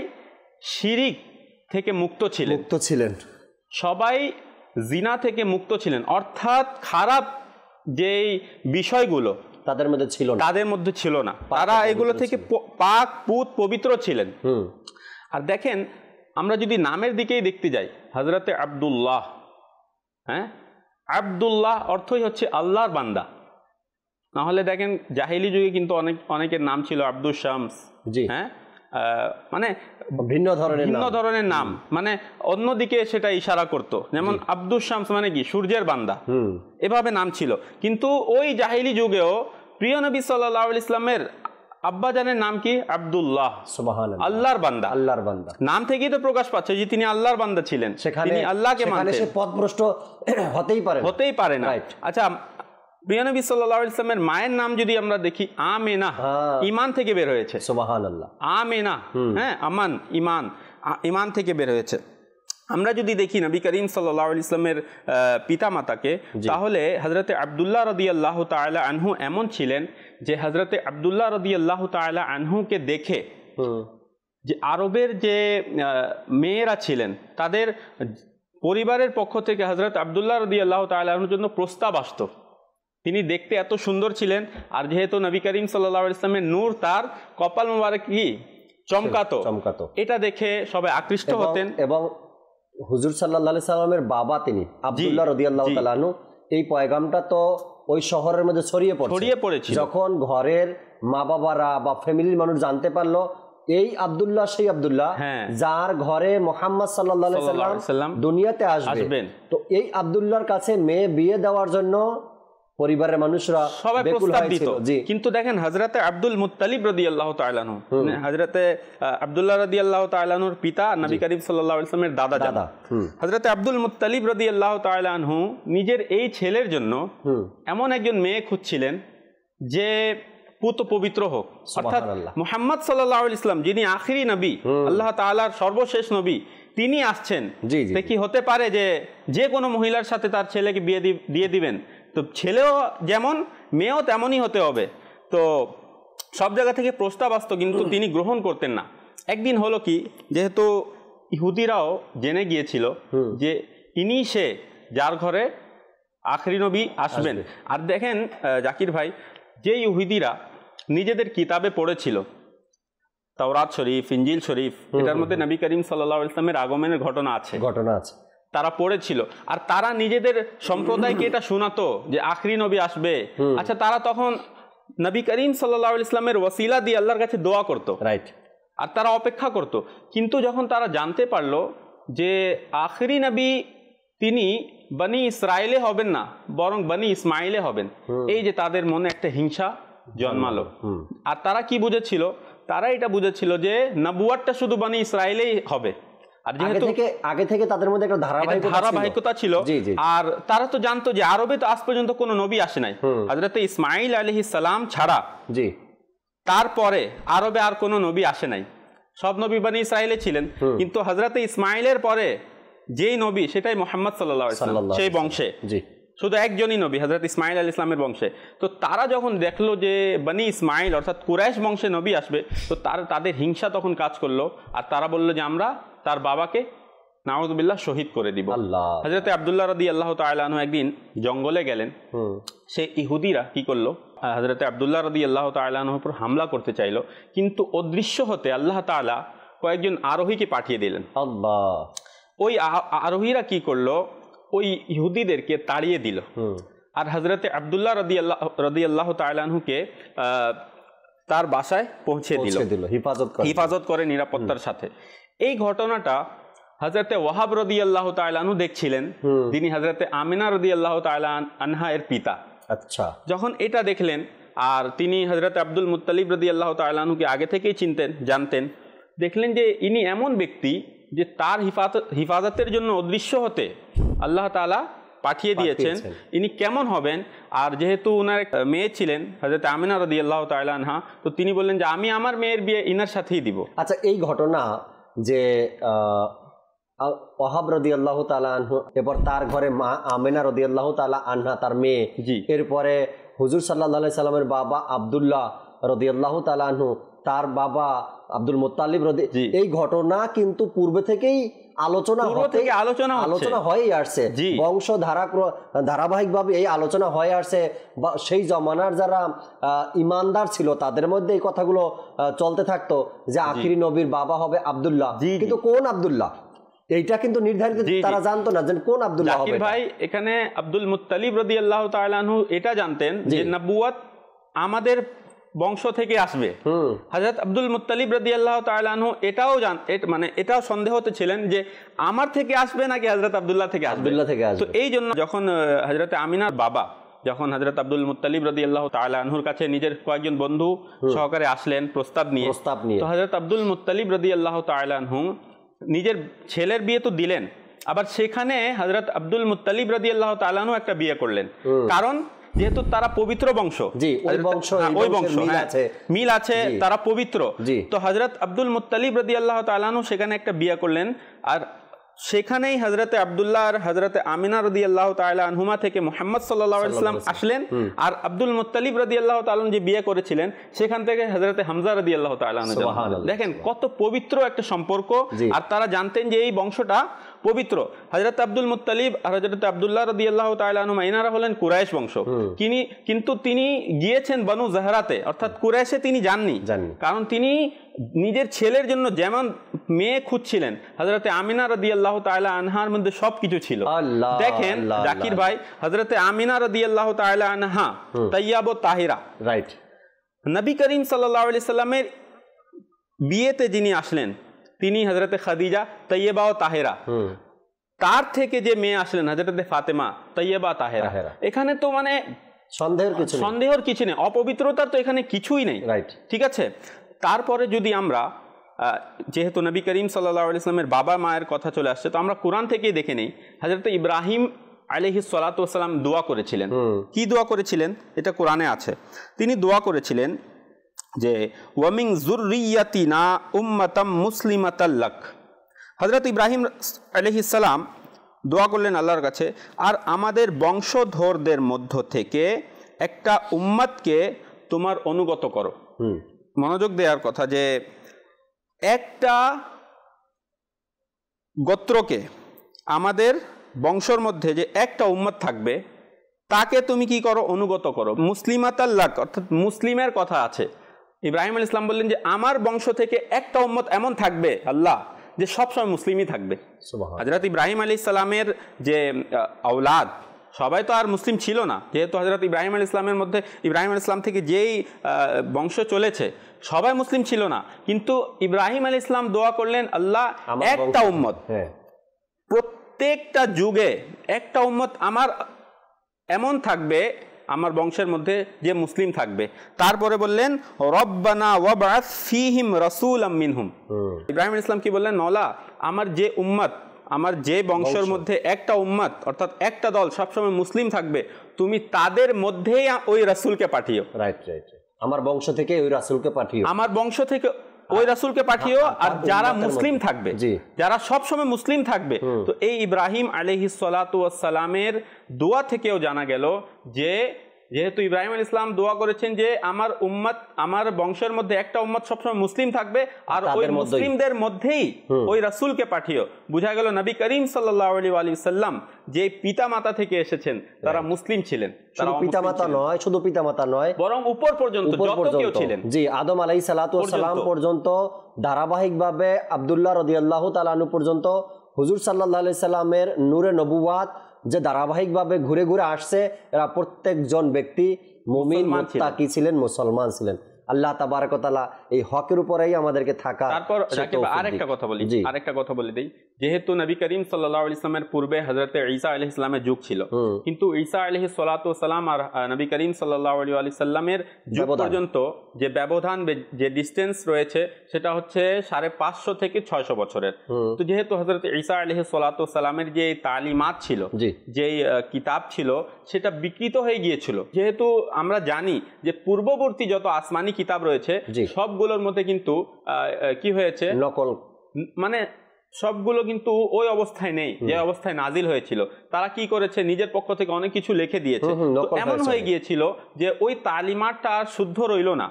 S5: শিরিক থেকে মুক্ত ছিলেন, সবাই জিনা থেকে মুক্ত ছিলেন। অর্থাৎ খারাপ যেই বিষয়গুলো তাদের মধ্যে ছিল না, তারা এগুলো থেকে পাক পুত পবিত্র ছিলেন। আর দেখেন, আমরা যদি নামের দিকেই দেখতে যাই, হযরতে আব্দুল্লাহ, আব্দুল্লাহ অর্থই হচ্ছে আল্লাহর বান্দা। নাহলে দেখেন জাহিলি যুগে কিন্তু অনেকের নাম ছিল আব্দুল শামস, মানে ভিন্ন ধরনের নাম, মানে অন্যদিকে সেটা ইশারা করত। যেমন আব্দুল শামস মানে কি, সূর্যের বান্দা, এভাবে নাম ছিল। কিন্তু ওই জাহিলি যুগেও প্রিয় নবী সাল্লাল্লাহু আলাইহি ওয়াসাল্লামের আব্বাজানের নাম কি? আব্দুল্লাহ, সুবহানাল্লাহ, আল্লাহর বান্দা। নাম থেকেই তো প্রকাশ পাচ্ছে যে তিনি আল্লাহর বান্দা ছিলেন, তিনি আল্লাহকে মানতেন। সে পথভ্রষ্ট হতেই পারে না। আচ্ছা, প্রিয় নবী সাল্লাল্লাহু আলাইহি ওয়াসাল্লামের মায়ের নাম যদি আমরা দেখি, আমেনা, ঈমান থেকে বের হয়েছে। সুবহানাল্লাহ, আমেনা, আমান, ঈমান। ইমান থেকে বের হয়েছে। আমরা যদি দেখি নবী করিম সাল্লাল্লাহু আলাইহি ইসলামের পিতামাতাকে, তাহলে হযরতে আব্দুল্লাহ রাদিয়াল্লাহু তাআলা আনহু এমন ছিলেন যে হযরতে আব্দুল্লাহ রাদিয়াল্লাহু তাআলা আনহুকে দেখে যে আরবের যে মেয়েরা ছিলেন তাদের পরিবারের পক্ষ থেকে হযরত আব্দুল্লাহ রাদিয়াল্লাহু তাআলা আনহুর জন্য প্রস্তাব আসতো। তিনি দেখতে এত সুন্দর ছিলেন, আর যেহেতু নবী করিম সাল্লাল্লাহু আলাইহি ইসলামের নূর তার কপাল মোবারক কি চমকাতো, এটা দেখে সবাই আকৃষ্ট হতেন।
S2: এবং হুজুর সাল্লাল্লাহু আলাইহি সাল্লামের বাবা তিনি আব্দুল্লাহ রাদিয়াল্লাহু তাআলা আনহু, এই পয়গামটা তো ওই শহরের মধ্যে ছড়িয়ে পড়েছিল। যখন ঘরের মা বাবারা বা ফ্যামিলির মানুষ জানতে পারলো এই আব্দুল্লাহ সেই আব্দুল্লাহ যার ঘরে মুহাম্মদ সাল্লাল্লাহু আলাইহি সাল্লাম দুনিয়াতে আসবেন, তো এই আব্দুল্লাহর কাছে মেয়ে বিয়ে দেওয়ার জন্য পরিবারের মানুষরা
S5: সবাই প্রস্তাব দিত। কিন্তু দেখেন হযরতে আব্দুল মুত্তালিব রাদিয়াল্লাহু তাআলা আনহু, হযরতে আব্দুল্লাহ রাদিয়াল্লাহু তাআলা আনহুর পিতা নবী করিম সাল্লাল্লাহু আলাইহি ওয়াসাল্লামের দাদা হযরতে আব্দুল মুত্তালিব রাদিয়াল্লাহু তাআলা আনহু নিজের এই ছেলের জন্য এমন একজন মেয়ে খুঁজছিলেন যে পুত পবিত্র হোক, অর্থাৎ মুহাম্মদ সাল্লাল্লাহু আলাইহি ওয়াসাল্লাম যিনি আখিরি নবী, আল্লাহ তাআলার সর্বশেষ নবী, তিনি আসছেন। কি হতে পারে যে কোনো মহিলার সাথে তার ছেলেকে বিয়ে দিয়ে দিবেন? তো ছেলেও যেমন মেয়েও তেমনই হতে হবে। তো সব জায়গা থেকে প্রস্তাব আসতো, কিন্তু তিনি গ্রহণ করতেন না। একদিন হলো কি, যেহেতু ইহুদিরাও জেনে গিয়েছিল যে ইনি সে যার ঘরে আখরি নবী আসবেন। আর দেখেন জাকির ভাই, যে ইহুদিরা নিজেদের কিতাবে পড়েছিল তাওরাত শরীফ, ইনজিল শরীফ, এটার মধ্যে নবী করিম সাল্লাল্লাহু আলাইহি ওয়াসাল্লামের আগমনের ঘটনা আছে, তারা পড়েছিল, আর তারা নিজেদের সম্প্রদায়কে এটা শোনাতো যে আখরি নবী আসবে। আচ্ছা, তারা তখন নবী করিম সাল্লাল্লাহু আলাইহি ওয়াসাল্লামের ওসিলা দিয়ে আল্লাহর কাছে দোয়া করতো, রাইট, আর তারা অপেক্ষা করত। কিন্তু যখন তারা জানতে পারলো যে আখরি নবী তিনি বনি ইসরায়েলে হবেন না, বরং বনি ইসমাইলে হবেন, এই যে তাদের মনে একটা হিংসা জন্মালো। আর তারা কি বুঝেছিল? তারা এটা বুঝেছিল যে নবুয়াতটা শুধু বনি ইসরায়েলেই হবে, আর যেহেতু
S2: আগে থেকে তাদের মধ্যে একটা
S5: ধারাবাহিকতা ছিল। আর তারা তো জানতো যে আরবে তো আজ পর্যন্ত কোনো নবী আসে নাই, হযরত ইসমাইল আলাইহিস সালাম ছাড়া তারপরে আরবে আর কোনো নবী আসে নাই, সব নবী বনি ইসরায়েলে ছিলেন। কিন্তু হযরত ইসমাইলের পরে যেই নবী সেটাই মুহাম্মদ সাল্লাল্লাহু আলাইহি ওয়াসাল্লাম, সেই বংশে শুধু একজনই নবী, হযরত ইসমাইল আলাইহিস সালামের বংশে। তো তারা যখন দেখলো যে বনি ইসমাইল অর্থাৎ কুরাইশ বংশে নবী আসবে, তো তাদের হিংসা তখন কাজ করলো, আর তারা বললো যে আমরা তার বাবাকে নাউযুবিল্লাহ শহীদ করে দিব। হযরত আব্দুল্লাহ রাদিয়াল্লাহু তাআলা আনহু একদিন জঙ্গলে গেলেন, সে ইহুদিরা কি করলো, হযরত আব্দুল্লাহ রাদিয়াল্লাহু তাআলা আনহুর উপর হামলা করতে চাইলো, কিন্তু অদৃশ্য হতে আল্লাহ তাআলা কয়েকজন আরোহীকে পাঠিয়ে দিলেন। ওই আরোহীরা কি করলো, ওই ইহুদিদেরকে তাড়িয়ে দিল, আর হযরত আব্দুল্লাহ রাদিয়াল্লাহু তাআলা আনহুকে তার বাসায় পৌঁছে দিল, হিফাজত করে নিরাপত্তার সাথে। এই ঘটনাটা হযরতে ওয়াহাব রাদিয়াল্লাহু তাআলা আনহু দেখছিলেন, তিনি হযরতে আমিনা রাদিয়াল্লাহু তাআলা আনহা এর পিতা। আচ্ছা, যখন এটা দেখলেন, আর তিনি হযরত আব্দুল মুত্তালিব রাদিয়াল্লাহু তাআলা আনহুকে আগে থেকেই চিনতেন, জানতেন, দেখলেন যে ইনি এমন ব্যক্তি যে তার হিফাজতের জন্য অদৃশ্য হতে আল্লাহ তাআলা পাঠিয়ে দিয়েছেন, ইনি কেমন হবেন। আর যেহেতু উনার মেয়ে ছিলেন হযরত আমিনা রাদিয়াল্লাহু তাআলা আনহা, তো তিনি বললেন যে আমি আমার মেয়ের বিয়ে ইনার সাথেই দিব।
S2: আচ্ছা, এই ঘটনা যে ওয়াহাব রাদিয়াল্লাহু তাআলা আনহু, এরপর তার ঘরে মা আমিনা রাদিয়াল্লাহু তাআলা আনহা তার মেয়ে, এরপরে হুজুর সাল্লাল্লাহু আলাইহি সাল্লামের বাবা আব্দুল্লাহ রাদিয়াল্লাহু তাআলা আনহু, তার বাবা আব্দুল মুত্তালিব এই ঘটনা কিন্তু পূর্বে থেকেই আলোচনা হয়ে আসছে, বংশ ধারাবাহিকভাবে এই আলোচনা হয়ে আসছে। সেই জমানার যারা ইমানদার ছিল তাদের মধ্যে এই কথাগুলো চলতে থাকতো যে আখিরি নবীর বাবা হবে আব্দুল্লাহ, কিন্তু কোন আব্দুল্লাহ এইটা কিন্তু নির্ধারিত তারা জানতো না যে কোন আব্দুল্লাহ হবে।
S5: ভাই, এখানে আব্দুল মুত্তালিব রাদিয়াল্লাহু তাআলা আনহু এটা জানতেন যে নবুয়ত আমাদের বংশ থেকে আসবে। হযরত আব্দুল মুত্তালিব রাদিয়াল্লাহু তাআলা আনহু এটাও সন্দেহতে ছিলেন যে আমার থেকে আসবে নাকি হযরত আব্দুল্লাহ থেকে আসবে। তো এই জন্য যখন হযরত আমিনার বাবা যখন হযরত আব্দুল মুত্তালিব রাদিয়াল্লাহু তাআলা আনহুর কাছে নিজের কয়েকজন বন্ধু সহকারে আসলেন প্রস্তাব নিয়ে, তো হযরত আব্দুল মুত্তালিব রাদিয়াল্লাহু তাআলা আনহু নিজের ছেলের বিয়ে তো দিলেন, আবার সেখানে হযরত আব্দুল মুত্তালিব রাদিয়াল্লাহু তাআলা আনহু একটা বিয়ে করলেন। কারণ যেহেতু তারা পবিত্র বংশ,
S2: জি ওই বংশ,
S5: ওই বংশ
S2: মিল আছে,
S5: মিল আছে, তারা পবিত্র। তো হযরত আব্দুল মুত্তালিব রাদিয়াল্লাহু তাআলা আনহু সেখানে একটা বিয়ে করলেন, আর সেখানেই হযরতে আব্দুল্লাহ আর হযরতে আমিনা রাদিয়াল্লাহু তাআলা আনহুমা থেকে মুহাম্মদ সাল্লাল্লাহু আলাইহি ওয়াসাল্লাম আসলেন। আর আব্দুল মুত্তালিব রাদিয়াল্লাহু তাআলা যে বিয়ে করেছিলেন সেখান থেকে হযরতে হামজা রাদিয়াল্লাহু তাআলা আনহু। দেখেন কত পবিত্র একটা সম্পর্ক, আর তারা জানতেন যে এই বংশটা পবিত্র। হযরত আব্দুল মুত্তালিব আর হযরত আব্দুল্লাহ রাদিয়াল্লাহু তাআলা আনহুমা ইনারা হলেন কুরাইশ বংশ, কিন্তু তিনি গিয়েছেন বনু জাহরাতে, অর্থাৎ কুরাইশে তিনি যাননি, কারণ তিনি নিজের ছেলের জন্য যেমন মেয়ে খুঁজছিলেন, হযরতে আমিনা রাদিয়াল্লাহু তাআলা আনহার মধ্যে সবকিছু ছিল। দেখেন জাকির ভাই, হযরতে আমিনা রাদিয়াল্লাহু তাআলা আনহা তাইয়্যিবা ও তাহিরা, রাইট, নবী করিম সাল্লাল্লাহু আলাইহি সাল্লামের বিয়েতে যিনি আসলেন তিনি হযরতে খাদিজা তাইয়্যিবা ও তাহিরা। তার থেকে যে মেয়ে আসলেন হযরতে ফাতেমা তাইয়্যিবা তাহিরা। এখানে তো মানে সন্দেহের কিছু নেই, অপবিত্রতার তো এখানে কিছুই নেই, রাইট, ঠিক আছে। তারপরে যদি আমরা যেহেতু নবী করিম সাল্লাল্লাহু আলাইহি ওয়াসাল্লামের বাবা মায়ের কথা চলে আসছে, তো আমরা কোরআন থেকেই দেখে নেই হযরত ইব্রাহিম আলাইহিস সালাতু ওয়াসসালাম দোয়া করেছিলেন। কি দোয়া করেছিলেন এটা কোরআনে আছে। তিনি দোয়া করেছিলেন যে ওয়ামিন যুররিয়াতিনা উম্মাতাম মুসলিমাতাল লাক। হযরত ইব্রাহিম আলাইহিস সালাম দোয়া করলেন আল্লাহর কাছে, আর আমাদের বংশধরদের মধ্য থেকে একটা উম্মতকে তোমার অনুগত করো। মনোযোগ দেওয়ার কথা যে একটা গোত্রকে, আমাদের বংশের মধ্যে যে একটা উম্মত থাকবে তাকে তুমি কি করো, অনুগত করো। মুসলিমাতাল্লাক অর্থাৎ মুসলিমের কথা আছে। ইব্রাহিম আলাইহিস সালাম বললেন যে আমার বংশ থেকে একটা উম্মত এমন থাকবে আল্লাহ যে সবসময় মুসলিমই থাকবে। হযরত ইব্রাহিম আলাইহিস সালামের যে আওলাদ সবাই তো আর মুসলিম ছিল না, যেহেতু হযরত ইব্রাহিম আলাইহিস সালামের মধ্যে ইব্রাহিম আলাইহিস সালাম থেকে যেই বংশ চলেছে সবাই মুসলিম ছিল না, কিন্তু ইব্রাহিম আলাইহিস সালাম দোয়া করলেন আল্লাহ একটা উম্মত, প্রত্যেকটা যুগে একটা উম্মত আমার এমন থাকবে আমার বংশের মধ্যে যে মুসলিম থাকবে। তারপরে বললেন রব্বানা ওয়াবআস ফীহিম রাসূলাম মিনহুম। ইব্রাহিম আলাইহিস সালাম কি বললেন, মওলা আমার যে উম্মত, আমার যে বংশের মধ্যে একটা উম্মত অর্থাৎ একটা দল সবসময় মুসলিম থাকবে, তুমি তাদের মধ্যেই ওই রাসূলকে পাঠিও। রাইট রাইট, আমার বংশ থেকে ওই রাসূলকে পাঠিও, আমার বংশ থেকে ওই রাসূলকে পাঠিও, আর যারা মুসলিম থাকবে, যারা সবসময় মুসলিম থাকবে। তো এই ইব্রাহিম আলাইহিস সালাতু ওয়াস সালামের দোয়া থেকেও জানা গেল যে যেহেতু ইব্রাহিম আলাইহিস সালাম দোয়া করেছেন যে আমার উম্মত, আমার বংশের মধ্যে একটা উম্মত সবসময় মুসলিম থাকবে, আর ওই মুসলিমদের মধ্যেই ওই রাসূলকে পাঠিও। বোঝা গেল নবী করিম সাল্লাল্লাহু আলাইহি ওয়াসাল্লাম যে পিতামাতা থেকে এসেছেন তারা মুসলিম ছিলেন। তারা পিতামাতা নয়, শুধু পিতামাতা নয়, বরং উপর পর্যন্ত যত কেউ ছিলেন, জি আদম আলাইহিস সালাতু ওয়াস সালাম পর্যন্ত, ধারাবাহিকভাবে আব্দুল্লাহ রাদিয়াল্লাহু তাআলা আনহু পর্যন্ত, হুজুর সাল্লাল্লাহু আলাইহি সাল্লামের নূরে নবুওয়াত যে ধারাবাহিকভাবে ঘুরে ঘুরে আসছে, এরা প্রত্যেকজন ব্যক্তি মুমিন মুত্তাকি ছিলেন, মুসলমান ছিলেন। আল্লাহ তাবারক ওয়া তাআলা এই হকের উপরেই আমাদেরকে থাকা। তারপর আরেকটা কথা বলে দেই, যেহেতু নবী করিম সাল্লাল্লাহু আলাইহি ওয়াসাল্লামের পূর্বে হযরত ঈসা আলাইহিস সালামের যুগ ছিল, কিন্তু ঈসা আলাইহিস সালাতু ওয়াস সালাম আর নবী করিম সাল্লাল্লাহু আলাইহি ওয়াসাল্লামের যুগ পর্যন্ত যে ব্যবধান, যে ডিসটেন্স রয়েছে সেটা হচ্ছে 550 থেকে 600 বছরের। তো যেহেতু হযরত ঈসা আলাইহিস সালাতু ওয়াস সালামের যে তালিমাত ছিল, যে কিতাব ছিল, সেটা বিকৃত হয়ে গিয়েছিল। যেহেতু আমরা জানি যে পূর্ববর্তী যত আসমানি কিতাব রয়েছে সবগুলোর মধ্যে কিন্তু কি হয়েছে, নকল, মানে সবগুলো কিন্তু ওই অবস্থায় নেই যে অবস্থায় নাজিল হয়েছিল। তারা কি করেছে, নিজের পক্ষ থেকে অনেক কিছু লিখে দিয়েছে, এমন হয়ে গিয়েছিল যে ওই তালিমাতটা আর শুদ্ধ রইল না।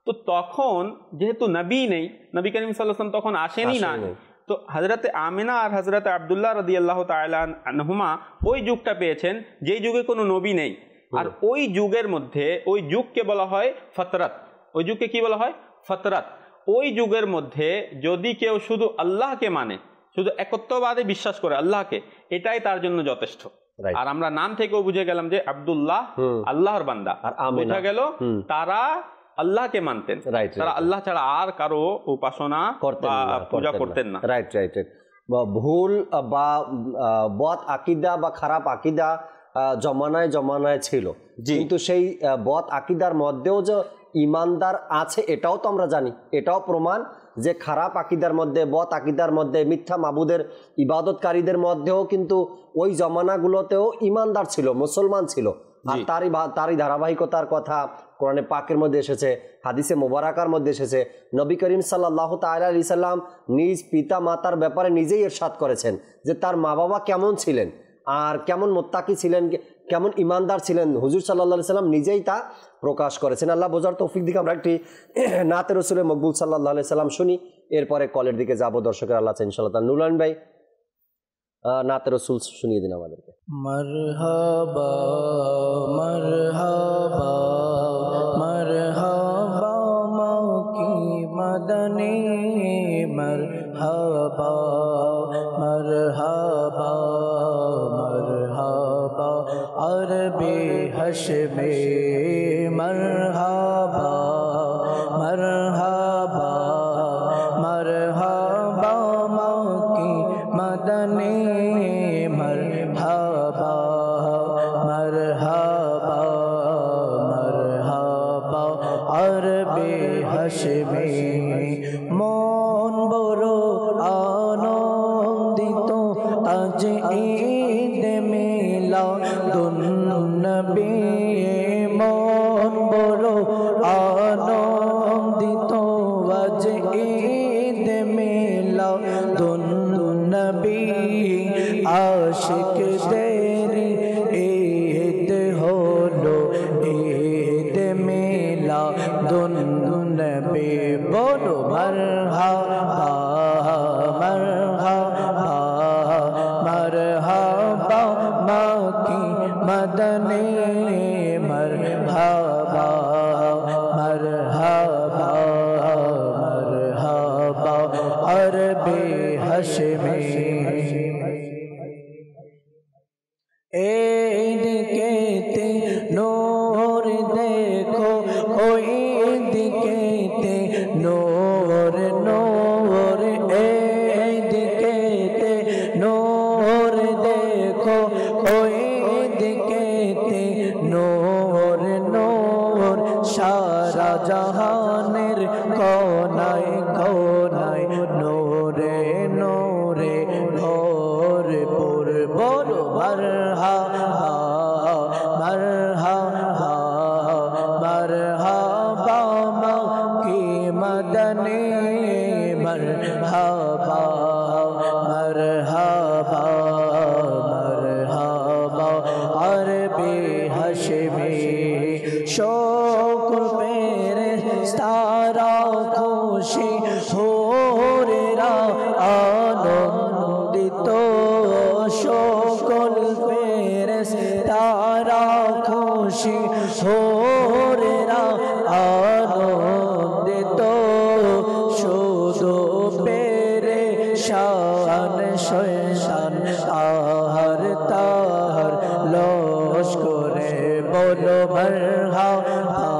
S5: তো তখন যেহেতু নবী নেই, নবী করিম সাল্লাল্লাহু আলাইহি ওয়াসাল্লাম তখন আসেনি না, তো হযরতে আমিনা আর হযরতে আব্দুল্লাহ রাদিয়াল্লাহু তাআলা আনহুমা ওই যুগটা পেয়েছেন যেই যুগে কোনো নবী নেই। আর ওই যুগের মধ্যে, ওই যুগকে বলা হয় ফতরাত। ওই যুগকে কি বলা হয়, ফতরাত। ওই যুগের মধ্যে যদি কেউ শুধু আল্লাহকে মানে, শুধু একত্ববাদে বিশ্বাস করে আল্লাহকে, এটাই তার জন্য যথেষ্ট। আর আমরা নাম থেকেও বুঝে গেলাম যে আব্দুল্লাহ আল্লাহর বান্দা, আর বোঝা গেল তারা আল্লাহকে মানতেন, তারা আল্লাহ ছাড়া আর কারো উপাসনা পূজা করতেন না। Right right right. ভুল বা বদ আকীদা বা খারাপ আকীদা জমানায় জমানায় ছিল, কিন্তু সেই বদ আকীদার মধ্যেও যে ইমানদার আছে এটাও তো আমরা জানি, এটাও প্রমাণ যে খারাপ আকীদার মধ্যে, বদ আকীদার মধ্যে, মিথ্যা মাবুদের ইবাদতকারীদের মধ্যেও কিন্তু ওই জমানাগুলোতেও ইমানদার ছিল, মুসলমান ছিল।
S2: আর তারই ধারাবাহিকতার কথা কোরআনে পাকের মধ্যে এসেছে, হাদিসে মোবারকার মধ্যে এসেছে। নবী করিম সাল্লাল্লাহু তাআলা আলাইহি সাল্লাম নিজ পিতা মাতার ব্যাপারে নিজেই ইরশাদ করেছেন যে তার মা বাবা কেমন ছিলেন আর কেমন মুত্তাকি ছিলেন, কেমন ইমানদার ছিলেন, হুজুর সাল্লাল্লাহু আলাইহি সাল্লাম নিজেই তা প্রকাশ করেছেন। আল্লাহ বোঝার তৌফিক দিকে আমরা একটি নাতে রসুলের মকবুল সাল্লাল্লাহু আলাইহি সাল্লাম শুনি, এরপরে কলের দিকে যাব। দর্শকের আল্লাহ ইনশাআল্লাহ। তার নুরুল আমিন ভাই নাতে রসুল শুনিয়ে দিন আমাদেরকে।
S1: মারহাবা মারহাবা মারহাবা মকি মদনী মারহাবা মারহাবা মারহাবা আরবি হাশমে মারহাবা মারহাবা মারহাবা মকি মদনী মারহাবা মারহাবা মারহাবা আরবি হাশমে মন বড় আনন্দিত আজ ঈদ মিলাদুন নবী মন বড় আনন্দিত আজ ঈদ মিলাদুন নবী আশিকদের ঈদ হলো ঈদ মিলাদুন নবী বলো মারহাবা মারহাবা মারহাবা মকি মদনী মারহাবা মারহাবা মারহাবা আরবি হাশমে এইদিকেতে নূর দেখো ওই দিকেতে নূর নূর এইদিকেতে নূর দেখো ওই দিকেতে নূর নূর সারা জাহানের কোনায় কোনায় নূরে নূরে ভরপুর বলো মারহাবা মারহাবা মারহাবা মকি মদনী মারহাবা মারহাবা মারহাবা আরবি হাশমে শোকর পেরে তারা খুশি হোরেরা আনন্দিত সকল ফেরেশ তারা খুশি হোরেরা আনন্দিত শুধু পেরে শান শয়তান আহার তাহার লস করে বলো মারহাবা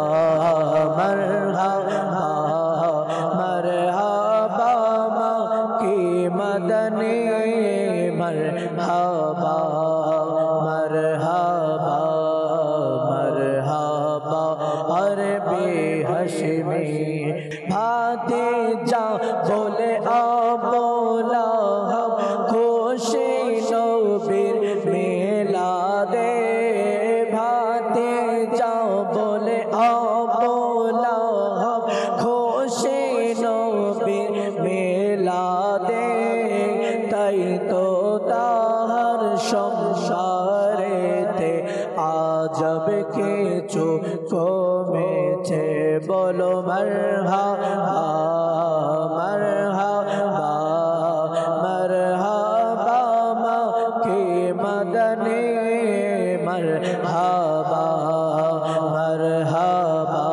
S1: মারহাবা মারহাবা মকি মদনী মারহাবা মারহাবা মারহাবা আরবি হাশমে ভাতে যা বলে আবুল আহাব খুশি নবীর মিলাদে ভাতে যা বলে আবুল আহাব খুশি নবীর মিলাদে তাই তো তাহার সংসারেতে আজব কিছু কমেছে বলো মারহাবা মারহাবা মারহাবা মকি মদনী মারহাবা মারহাবা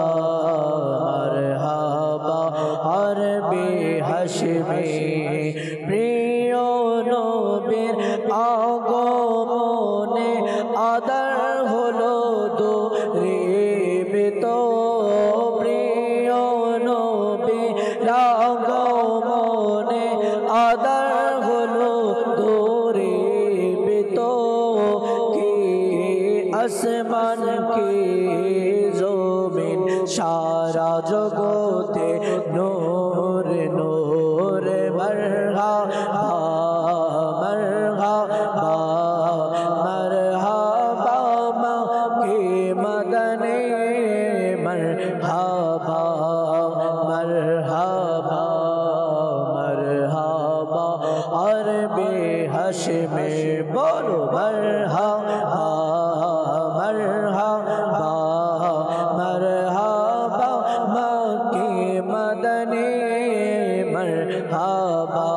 S1: মারহাবা আরবি হাশমে প্রিয় নবীর আগমনে আদর হলো দূরীভূত প্রিয় নবীর আগমনে আদর হলো দূরীভূত কি আসমান কি জমিন সারা জগতে নূর নূর মারহাবা মারহাবা মারহাবা মকি হাশমি বলো মারহাবা মারহাবা মারহাবা মক্কি মদনী মারহাবা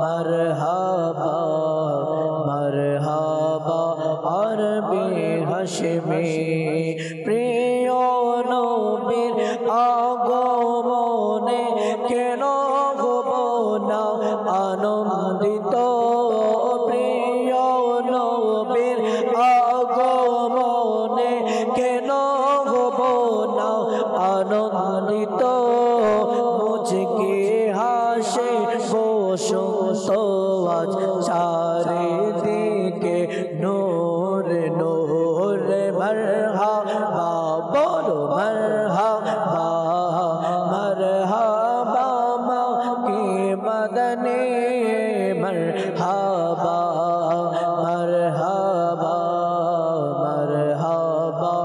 S1: মারহাবা মারহাবা আরবি হাশমি প্রিয় নবীর আগমনে কেন হব না আনন্দিত প্রিয় নবীর আগমনে কেন হব না আনন্দিত মুঝকে হাসে বসন্ত আজ চারিদিকে নূর নূর মারহাবা বলো মারহাবা মারহাবা মক্কি মদনী মারহাবা মারহাবা মারহাবা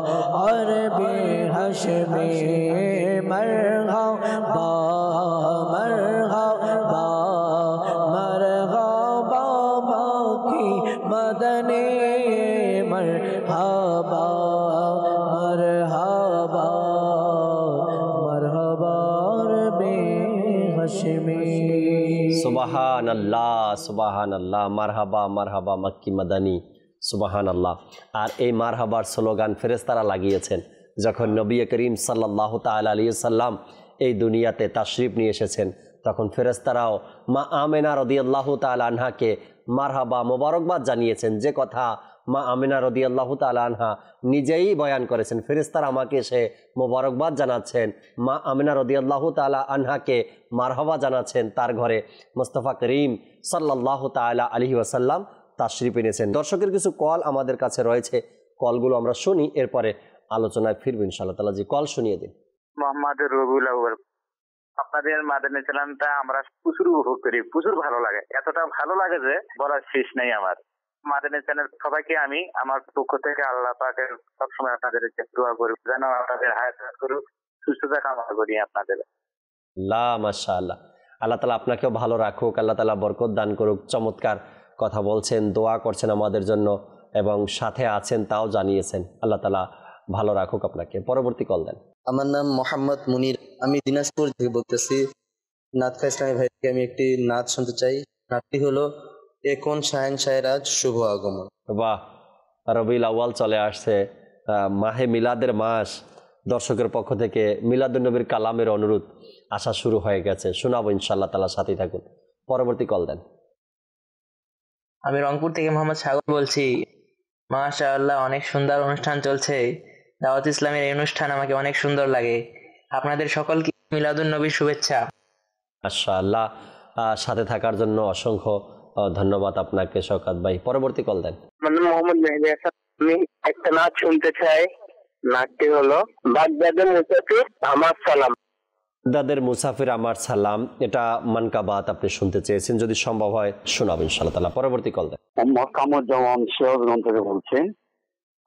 S1: আরবি হাশমি মারহাবা মারহাবা মারহাবা মক্কি মদনী মারহাবা মারহাবা মারহাবা আরবি হাশমি
S2: সুবহানাল্লাহ সুবহানাল্লাহ মারহাবা মারহাবা মক্কি মাদানী সুবহানাল্লাহ। আর এই মারহাবার স্লোগান ফেরেশতারা লাগিয়েছেন যখন নবী করিম সাল্লাল্লাহু তাআলা আলাইহি সাল্লাম এই দুনিয়াতে তাশরিফ নিয়ে এসেছেন, তখন ফেরেশতারাও মা আমেনা রাদিয়াল্লাহু তাআলা আনহাকে মারহাবা মোবারকবাদ জানিয়েছেন, যে কথা মা আমেনা রাদিয়াল্লাহু তাআলা আনহা নিজেই বয়ান করেছেন। ফেরেশতারা আমাকে এসে মোবারকবাদ জানাচ্ছেন, মা আমেনা রাদিয়াল্লাহু তাআলা আনহাকে মারহাবা জানাচ্ছেন, তার ঘরে মুস্তাফা করিম সাল্লাল্লাহু তাআলা আলাইহি ওয়াসাল্লাম তাশরিফ এনেছেন। দর্শকের কিছু কল আমাদের কাছে রয়েছে, কলগুলো আমরা শুনি, এরপরে আলোচনায় ফিরব ইনশাআল্লাহ তাআলা। জি, কল শুনিয়ে দিন।
S6: মোহাম্মদ রবিউল আউয়াল, আপনাদের মাদানী চ্যানেলটা আমরা প্রচুর উপভোগ করি, প্রচুর ভালো লাগে, এতটা ভালো লাগে যে বলার শেষ নেই। আমার মাদানী চ্যানেল সবাইকে আমি আমার পক্ষ থেকে আল্লাহ পাকের সবসময় আপনাদের দোয়া করি, যেন আপনাদের হায়াত করুক, সুস্থতা কামনা করি আপনাদের।
S2: মাশাআল্লাহ, আল্লাহ তাআলা আপনাকেও ভালো রাখুক, আল্লাহ তাআলা বরকত দান করুক। চমৎকার কথা বলছেন, দোয়া করছেন আমাদের জন্য এবং সাথে আছেন তাও জানিয়েছেন। আল্লাহ তাআলা ভালো রাখুক আপনাকে। পরবর্তী কল দেন।
S7: আমার নাম মোহাম্মদ মুনির, আমি দিনাজপুর থেকে বলতেছি। নাতখা ইসলামী ভাই থেকে আমি একটি নাচ শুনতে চাই। নাচটি হলো এখন শাহেনশাহেরাজ শুভ আগমন।
S2: বাহ, রবিউল আউয়াল চলে আসছে, মাহে মিলাদের মাস। দর্শকের পক্ষ থেকে মিলাদুন নবীর কালামের অনুরোধ আসা শুরু হয়ে গেছে, শোনাবো ইনশাআল্লাহ তাআলা, সাথেই থাকুন। পরবর্তী কল দেন।
S8: আমি রংপুর থেকে মোহাম্মদ সাগর বলছি। মাশাআল্লাহ, অনেক সুন্দর অনুষ্ঠান চলছে। দাওয়াত ইসলামের এই অনুষ্ঠান আমাকে অনেক সুন্দর লাগে। আপনাদের সকলকে মিলাদুন নবীর শুভেচ্ছা।
S2: মাশাআল্লাহ, সাথে থাকার জন্য অসংখ্য ধন্যবাদ আপনাকে শওকত ভাই। পরবর্তী কল দেন।
S6: মোহাম্মদ মেহেদী হাসান, আমি একটা নাচ শুনতে চাই। নাচটি হলো বাগদাদের মুসাফির আমার সালাম।
S2: বাগদাদের মুসাফির আমার সালাম, এটা মানকাবাত আপনি শুনতে চেয়েছেন, যদি সম্ভব হয় শোনাবেন ইনশাআল্লাহ তাআলা। পরবর্তী কল দেন।
S6: কামরুজ্জামান সিরাজগঞ্জ থেকে বলছি।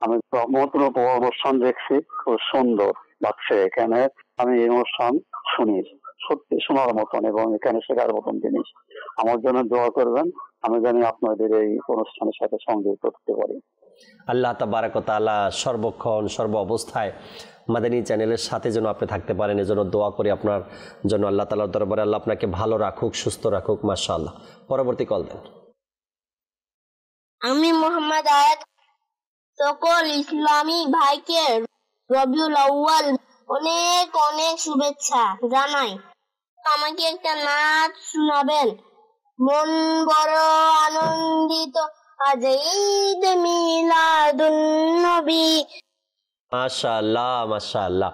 S6: আমি অনুষ্ঠান দেখছি, খুব সুন্দর লাগছে এখানে। আমি এই অনুষ্ঠান শুনি, সত্যি শোনার মতন এবং এখানে শেখার মতন জিনিস। আমার জন্য দোয়া করবেন, আমি জানি আপনাদের এই অনুষ্ঠানের সাথে সংযুক্ত হতে পারি।
S2: আল্লাহ তাবারাক ওয়া তাআলা সর্বক্ষণ সর্ব অবস্থায় মাদানী চ্যানেলের সাথে যেন আপনি থাকতে পারেন, এজন্য দোয়া করি আপনার জন্য আল্লাহ তাআলার দরবারে। আল্লাহ আপনাকে ভালো রাখুক, সুস্থ রাখুক। মাশাআল্লাহ। পরবর্তী কল দেন।
S9: আমি মোহাম্মদ আয়াত, সকল ইসলামী ভাইকে রবিউল আউয়াল অনেক অনেক শুভেচ্ছা জানাই। আমাকে একটা নাচ শোনাবেন? মন বড় আনন্দিত, আজ ঈদ মিলাদুন নবী।
S2: মাশাআল্লাহ মাশাআল্লাহ,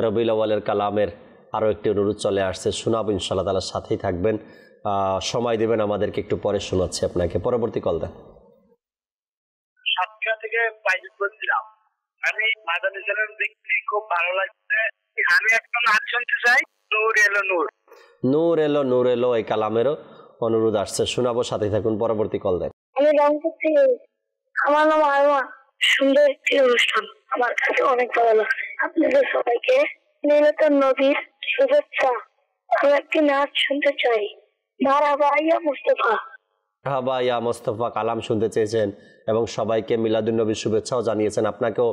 S2: রবিউল আউয়ালের কালামের আরও একটি অনুরোধ চলে আসছে, শোনাবো ইনশাআল্লাহ তাআলা, সাথেই থাকবেন, সময় দেবেন আমাদেরকে, একটু পরে শোনাচ্ছি আপনাকে। পরবর্তী কল দেন।
S6: সাতক্ষীরা থেকে পাইলট বলছিলাম। আমি মাদানী চ্যানেল দেখতে খুব ভালো লাগছে। আমি একটা নাচ শুনতে চাই, নূর এলো নূর।
S2: নূর এলো নূর এলো, এই কালামেরও অনুরোধ আসছে, শোনাবো, সাথে থাকুন। পরবর্তী কল দেন।
S9: আমি রংপুর থেকে, আমার নাম আরমা। সুন্দর একটি অনুষ্ঠান, আমার কাছে অনেক ভালো লাগছে। আপনাদের সবাইকে মিলাদুন নবীর শুভেচ্ছা। আমি একটি নাচ শুনতে চাই, মারহাবা ইয়া মুস্তাফা।
S2: মারহাবা ইয়া মোস্তফা কালাম শুনতে চেয়েছেন এবং সবাইকে মিলাদুন্নবীর শুভেচ্ছাও জানিয়েছেন। আপনাকেও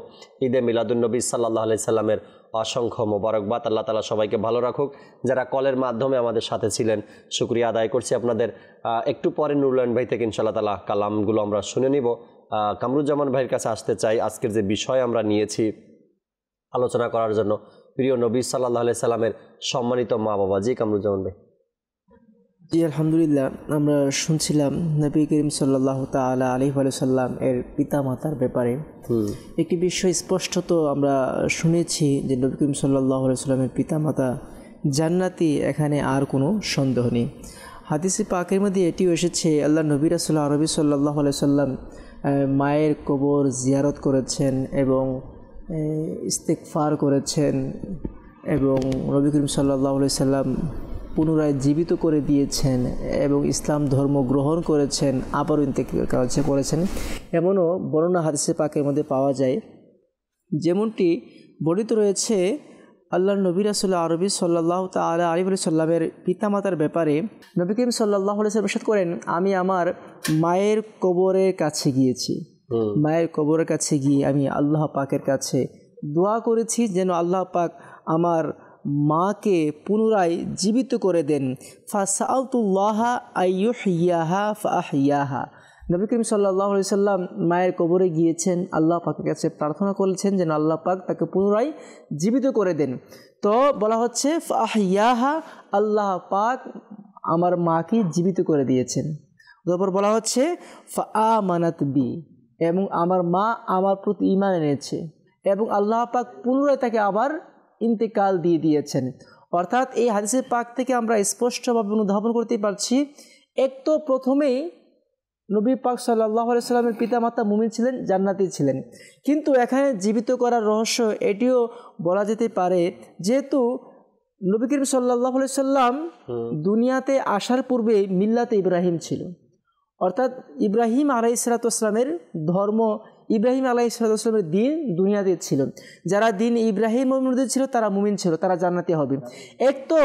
S2: ঈদে মিলাদুন্নবী সাল্লাল্লাহু আলাইহি সাল্লামের অসংখ্য মোবারকবাদ। আল্লাহ তাআলা সবাইকে ভালো রাখুক। যারা কলের মাধ্যমে আমাদের সাথে ছিলেন শুকরিয়া আদায় করছি আপনাদের। একটু পরে নুরুল্লাহ ভাই থেকে ইনশাআল্লাহ তাআলা কালামগুলো আমরা শুনে নিব। কামরুজ্জামান ভাইয়ের কাছে আসতে চাই, আজকের যে বিষয় আমরা নিয়েছি আলোচনা করার জন্য, প্রিয় নবী সাল্লাল্লাহু আলাইহি সাল্লামের সম্মানিত মা বাবা। জি কামরুজ্জামান ভাই।
S4: জি আলহামদুলিল্লাহ, আমরা শুনছিলাম নবী করিম সাল্লাল্লাহু তাআলা আলাইহি ওয়া সাল্লাম এর পিতামাতার ব্যাপারে একটি বিষয় স্পষ্টত আমরা শুনেছি যে নবী করিম সাল্লাল্লাহু আলাইহি সাল্লামের পিতামাতা জান্নাতি, এখানে আর কোনো সন্দেহ নেই। হাদিসে পাকের মধ্যে এটিও এসেছে, আল্লাহ নবী রাসূলুল্লাহ আরবি সাল্লাল্লাহু আলাইহি সাল্লাম মায়ের কবর জিয়ারত করেছেন এবং ইস্তেগফার করেছেন এবং নবী করিম সাল্লাল্লাহু আলাইহি সাল্লাম পুনরায় জীবিত করে দিয়েছেন এবং ইসলাম ধর্ম গ্রহণ করেছেন, আবারও ইন্তেকাল করেছেন। এমনও বর্ণনা হাদিসে পাকের মধ্যে পাওয়া যায়। যেমনটি বর্ণিত রয়েছে আল্লাহর নবী রাসূল আরবি সাল্লাল্লাহু তাআলা আলাইহি ওয়া সাল্লামের পিতামাতার ব্যাপারে নবী করিম সাল্লাল্লাহু আলাইহি ওয়াসাল্লাম ইরশাদ করেন, আমি আমার মায়ের কবরের কাছে গিয়েছি, মায়ের কবরের কাছে গিয়ে আমি আল্লাহ পাকের কাছে দোয়া করেছি যেন আল্লাহ পাক আমার মাকে পুনরায় জীবিত করে দেন। ফাসাআলতুল্লাহা আইয়ুহইয়াহা ফাআহইয়াহা। নবী করিম সাল্লাল্লাহু আলাইহি সাল্লাম মায়ের কবরে গিয়েছেন, আল্লাহ পাকের কাছে প্রার্থনা করেছেন যেন আল্লাহ পাক তাকে পুনরায় জীবিত করে দেন। তো বলা হচ্ছে ফাআহইয়াহা, আল্লাহ পাক আমার মাকে জীবিত করে দিয়েছেন। তারপর বলা হচ্ছে ফাআমানাত বি, এবং আমার মা আমার প্রতি ঈমান এনেছে এবং আল্লাহ পাক পুনরায় তাকে আবার ইন্তেকাল দিয়ে দিয়েছেন। অর্থাৎ এই হাদিসের পাক থেকে আমরা স্পষ্টভাবে অনুধাবন করতে পারছি, এক তো প্রথমেই নবী পাক সাল্লাল্লাহু আলাইহি সাল্লামের পিতামাতা মুমিন ছিলেন, জান্নাতি ছিলেন। কিন্তু এখানে জীবিত করার রহস্য এটিও বলা যেতে পারে, যেহেতু নবী করিম সাল্লাল্লাহু আলাইহি সাল্লাম দুনিয়াতে আসার পূর্বে মিল্লাতে ইব্রাহিম ছিল, অর্থাৎ ইব্রাহিম আলাইহিস সালাতু ওয়াস সালামের ধর্ম, ইব্রাহিম আলাইহিস সালাতু ওয়াস সালামের দিন দুনিয়াতে ছিল। যারা দিন ইব্রাহিম মুমিনদের ছিল তারা মুমিন ছিল, তারা জান্নাতি হবে। এক তো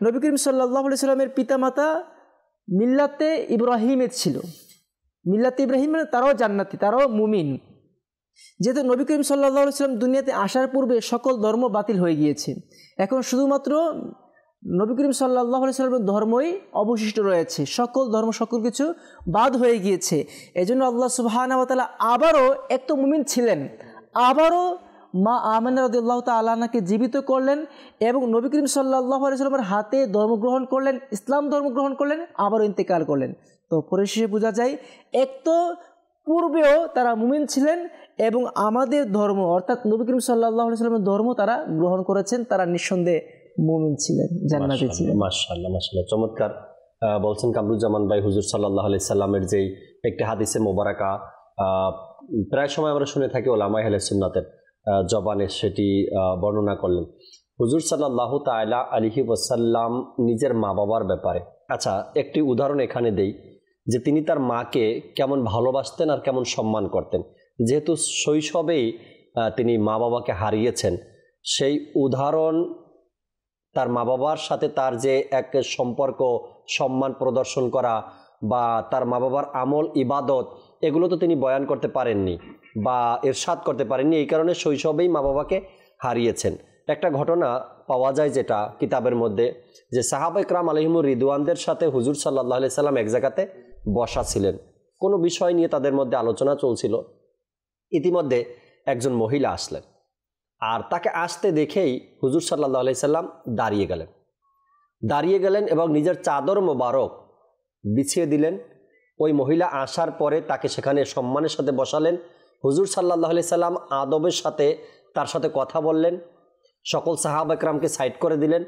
S4: নবী করিম সাল্লাল্লাহু আলাইহি সাল্লামের পিতামাতা মিল্লাতে ইব্রাহিমের ছিল, মিল্লাতে ইব্রাহিম মানে তারাও জান্নাতি, তারাও মুমিন। যেহেতু নবী করিম সাল্লাল্লাহু আলাইহি সাল্লাম দুনিয়াতে আসার পূর্বে সকল ধর্ম বাতিল হয়ে গিয়েছে, এখন শুধুমাত্র নবী করিম সাল্লাল্লাহু আলাইহি সাল্লামের ধর্মই অবশিষ্ট রয়েছে, সকল ধর্ম সকল কিছু বাদ হয়ে গিয়েছে। এজন্য আল্লাহ সুবহানাহু ওয়া তাআলা আবারও এক তো মুমিন ছিলেন, আবারও মা আমিনা রাদিয়াল্লাহু তাআলা আনহাকে জীবিত করলেন এবং নবী করিম সাল্লাল্লাহু আলাইহি সাল্লামের হাতে ধর্মগ্রহণ করলেন, ইসলাম ধর্ম গ্রহণ করলেন, আবারও ইন্তেকাল করলেন। তো পরিশেষে বোঝা যায় এক তো পূর্বেও তারা মুমিন ছিলেন এবং আমাদের ধর্ম অর্থাৎ নবী করিম সাল্লাল্লাহু আলাইহি সাল্লামের ধর্ম তারা গ্রহণ করেছেন, তারা নিঃসন্দেহে মুমিন ছিলেন, জান্নাতি ছিলেন।
S2: মাশাআল্লাহ মাশাআল্লাহ, চমৎকার বলছেন কামরুজ্জামান ভাই। হুজুর সাল্লাল্লাহু আলাইহি সাল্লামের যেই একটি হাদিসে মোবারকা প্রায় সময় আমরা শুনে থাকি ওলামায়ে আহলে সুন্নাতের জবানে, সেটি বর্ণনা করলেন হুজুর সাল্লাল্লাহু তাআলা আলাইহি ওয়াসাল্লাম নিজের মা বাবার ব্যাপারে। আচ্ছা, একটি উদাহরণ এখানে দেই যে তিনি তার মাকে কেমন ভালোবাসতেন আর কেমন সম্মান করতেন। যেহেতু শৈশবেই তিনি মা বাবাকে হারিয়েছেন, সেই উদাহরণ তার মা বাবার সাথে তার যে এক সম্পর্ক, সম্মান প্রদর্শন করা বা তার মা বাবার আমল ইবাদত, এগুলো তো তিনি বয়ান করতে পারেননি বা ইরশাদ করতে পারেননি, এই কারণে শৈশবেই মা বাবাকে হারিয়েছেন। একটা ঘটনা পাওয়া যায় যেটা কিতাবের মধ্যে, যে সাহাবা ইকরাম আলাইহিমুর রিদওয়ানদের সাথে হুজুর সাল্লাল্লাহু আলাইহি সাল্লাম এক জায়গাতে বসা ছিলেন, কোনো বিষয় নিয়ে তাদের মধ্যে আলোচনা চলছিল। ইতিমধ্যে একজন মহিলা আসলেন, আর তাকে আসতে দেখেই হুজুর সাল্লাল্লাহু আলাইহি সাল্লাম দাঁড়িয়ে গেলেন এবং নিজের চাদর মোবারক বিছিয়ে দিলেন। ওই মহিলা আসার পরে তাকে সেখানে সম্মানের সাথে বসালেন। হুজুর সাল্লাল্লাহু আলাইহি সাল্লাম আদবের সাথে তার সাথে কথা বললেন, সকল সাহাবা ইকরামকে সাইড করে দিলেন,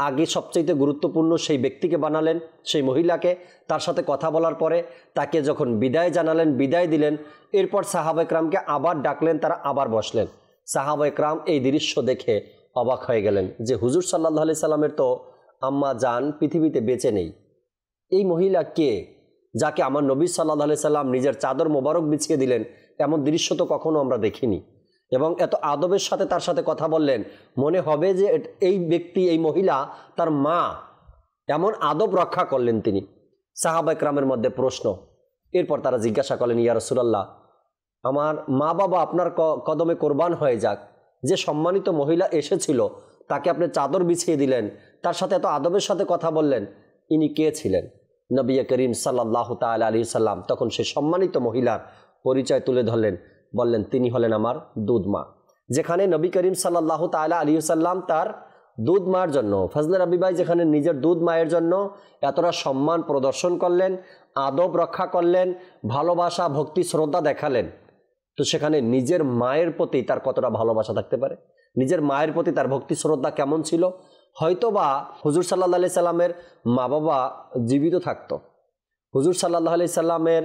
S2: আগে সবচেয়ে গুরুত্বপূর্ণ সেই ব্যক্তিকে বানালেন, সেই মহিলাকে। তার সাথে কথা বলার পরে তাকে যখন বিদায় জানালেন, বিদায় দিলেন, এরপর সাহাবা ইকরামকে আবার ডাকলেন, তারা আবার বসলেন। সাহাবা ইকরাম এই দৃশ্য দেখে অবাক হয়ে গেলেন যে হুজুর সাল্লাল্লাহু আলাইহি সাল্লামের তো আম্মা জান পৃথিবীতে বেঁচে নেই, এই মহিলা কে যাকে আমার নবী সাল্লাল্লাহু আলাইহি সাল্লাম নিজের চাদর মোবারক বিছিয়ে দিলেন? এমন দৃশ্য তো কখনো আমরা দেখিনি। এবং এত আদবের সাথে তার সাথে কথা বললেন, মনে হবে যে এই ব্যক্তি, এই মহিলা তার মা, এমন আদব রক্ষা করলেন তিনি। সাহাবা ইকরামের মধ্যে প্রশ্ন, এরপর তারা জিজ্ঞাসা করলেন, ইয়া রাসূলুল্লাহ, আমার মা বাবা আপনার কদমে কোরবান হয়ে যাক, যে সম্মানিত মহিলা এসেছিল তাকে আপনি চাদর বিছিয়ে দিলেন, তার সাথে এত আদবের সাথে কথা বললেন, ইনি কে ছিলেন? নবী করিম সাল্লাল্লাহু তাআলা আলাইহি সাল্লাম তখন সেই সম্মানিত মহিলার পরিচয় তুলে ধরলেন, বললেন তিনি হলেন আমার দুধ মা। যেখানে নবী করিম সাল্লাল্লাহু তাআলা আলাইহি সাল্লাম তার দুধ মায়ের জন্য, ফজলে রাব্বি ভাই যেখানে নিজের দুধ মায়ের জন্য এতটা সম্মান প্রদর্শন করলেন, আদব রক্ষা করলেন, ভালোবাসা ভক্তি শ্রদ্ধা দেখালেন, তো সেখানে নিজের মায়ের প্রতি তার কতটা ভালোবাসা থাকতে পারে, নিজের মায়ের প্রতি তার ভক্তি শ্রদ্ধা কেমন ছিল। হয়তোবা হুজুর সাল্লাল্লাহু আলাইহি সাল্লামের মা বাবা জীবিত থাকতো, হুজুর সাল্লাল্লাহু আলাইহি সাল্লামের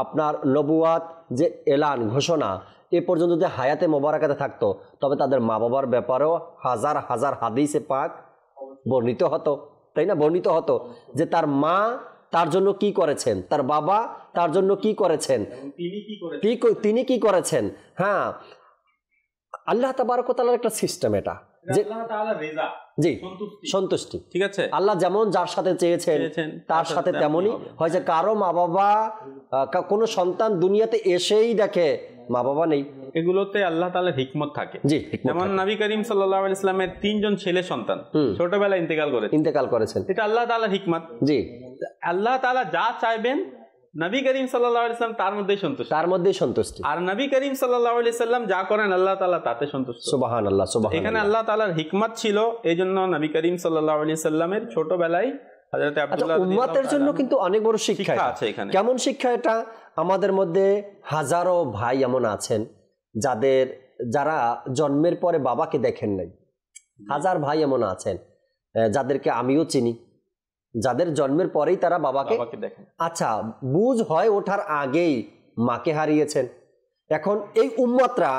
S2: আপনার নবুয়াত যে এলান ঘোষণা এ পর্যন্ত যদি হায়াতে মোবারকাতে থাকতো, তবে তাদের মা বাবার ব্যাপারেও হাজার হাজার হাদিসে পাক বর্ণিত হতো, তাই না? বর্ণিত হতো যে তার মা তার জন্য কি করেছেন, তার বাবা তার জন্য কি করেছেন, তিনি কি করেছেন। হ্যাঁ, আল্লাহ তাবারক ওয়া তাআলার একটা সিস্টেম এটা, যে
S5: আল্লাহ তাআলার রিজা,
S2: জি সন্তুষ্টি,
S5: ঠিক আছে,
S2: আল্লাহ যেমন যার সাথে চেয়েছেন তার সাথে তেমনই হয়েছে। কারো মা বাবা, কোনো সন্তান দুনিয়াতে এসেই দেখে মা বাবা নেই,
S5: এগুলোতে আল্লাহ তাআলার হিকমত থাকে।
S2: জি,
S5: যেমন নবী করিম সাল্লাল্লাহু আলাইহি ওয়াসাল্লামের 3 জন ছেলে সন্তান ছোটবেলায় ইন্তেকাল করেছেন, এটা আল্লাহ তাআলার হিকমত। জি, আল্লাহ তাআলা যা চাইবেন নবী করিম সাল্লাল্লাহু আলাইহি ওয়াসাল্লাম তার মধ্যেই সন্তুষ্ট, আর নবী করিম সাল্লাল্লাহু আলাইহি ওয়াসাল্লাম যা করেন আল্লাহ তাআলা তাতে সন্তুষ্ট। সুবহানাল্লাহ, সুবহানাল্লাহ। এখানে আল্লাহ তাআলার হিকমত ছিল, এইজন্য নবী করিম সাল্লাল্লাহু আলাইহি ওয়াসাল্লামের ছোটবেলায় হযরত আব্দুল্লাহ উম্মতের জন্য কিন্তু অনেক বড় শিক্ষা আছে এখানে। কেমন শিক্ষা এটা? আমাদের মধ্যে হাজারো ভাই এমন আছেন যারা জন্মের পরে বাবাকে দেখেন নাই, হাজার ভাই এমন আছেন যাদেরকে আমিও চিনি, যাদের জন্মের পরেই তারা বাবাকে দেখেন। আচ্ছা, বুঝ হয় ওঠার আগেই মাকে হারিয়েছেন। এখন এই উম্মতরা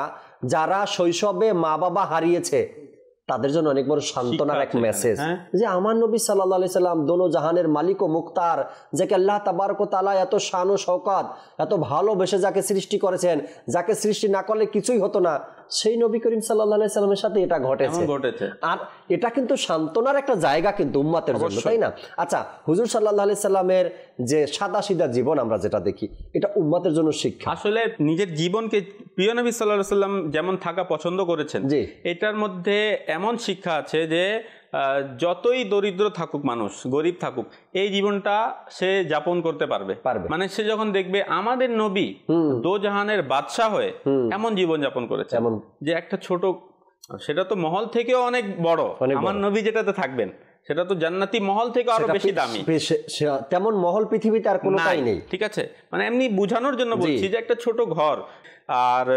S5: যারা শৈশবে মা বাবা হারিয়েছে, তাদের জন্য অনেক বড় সান্ত্বনার এক মেসেজ, যে আমার নবী সাল্লাল্লাহু আলাইহি সাল্লাম দোনো জাহানের মালিক ও মুখতার, যাকে আল্লাহ তাবারক ওয়া তাআলা এত শান ও শওকত, এত ভালোবেসে যাকে সৃষ্টি করেছেন, যাকে সৃষ্টি না করলে কিছুই হতো না, সেই নবী করিম সাল্লাল্লাহু আলাইহি সাল্লামের সাথে এটা ঘটেছে। আর এটা কিন্তু সান্ত্বনার একটা জায়গা কিন্তু উম্মতের জন্য, তাই না? আচ্ছা, হুজুর সাল্লাল্লাহু আলাইহি সাল্লামের যে সাদাসিধা জীবন আমরা যেটা দেখি, এটা উম্মতের জন্য শিক্ষা। আসলে নিজের জীবনকে প্রিয় নবী সাল্লাল্লাহু আলাইহি সাল্লাম যেমন থাকা পছন্দ করেছেন, এটার মধ্যে এমন শিক্ষা আছে যে যতই দরিদ্র থাকুক মানুষ, গরিব থাকুক, এই জীবনটা সে যাপন করতে পারবে। মানে সে যখন দেখবে আমাদের নবী দো জাহানের বাদশাহ হয়ে এমন জীবন যাপন করেছে, যে একটা ছোট, সেটা তো মহল থেকেও অনেক বড়, আমার নবী যেটাতে থাকবেন সেটা তো জান্নাতি মহল থেকে আরো বেশি দামি, তেমন মহল পৃথিবীতে আর কোনোটাই নেই। ঠিক আছে, মানে এমনি বোঝানোর জন্য বলছি যে একটা ছোট ঘর, আর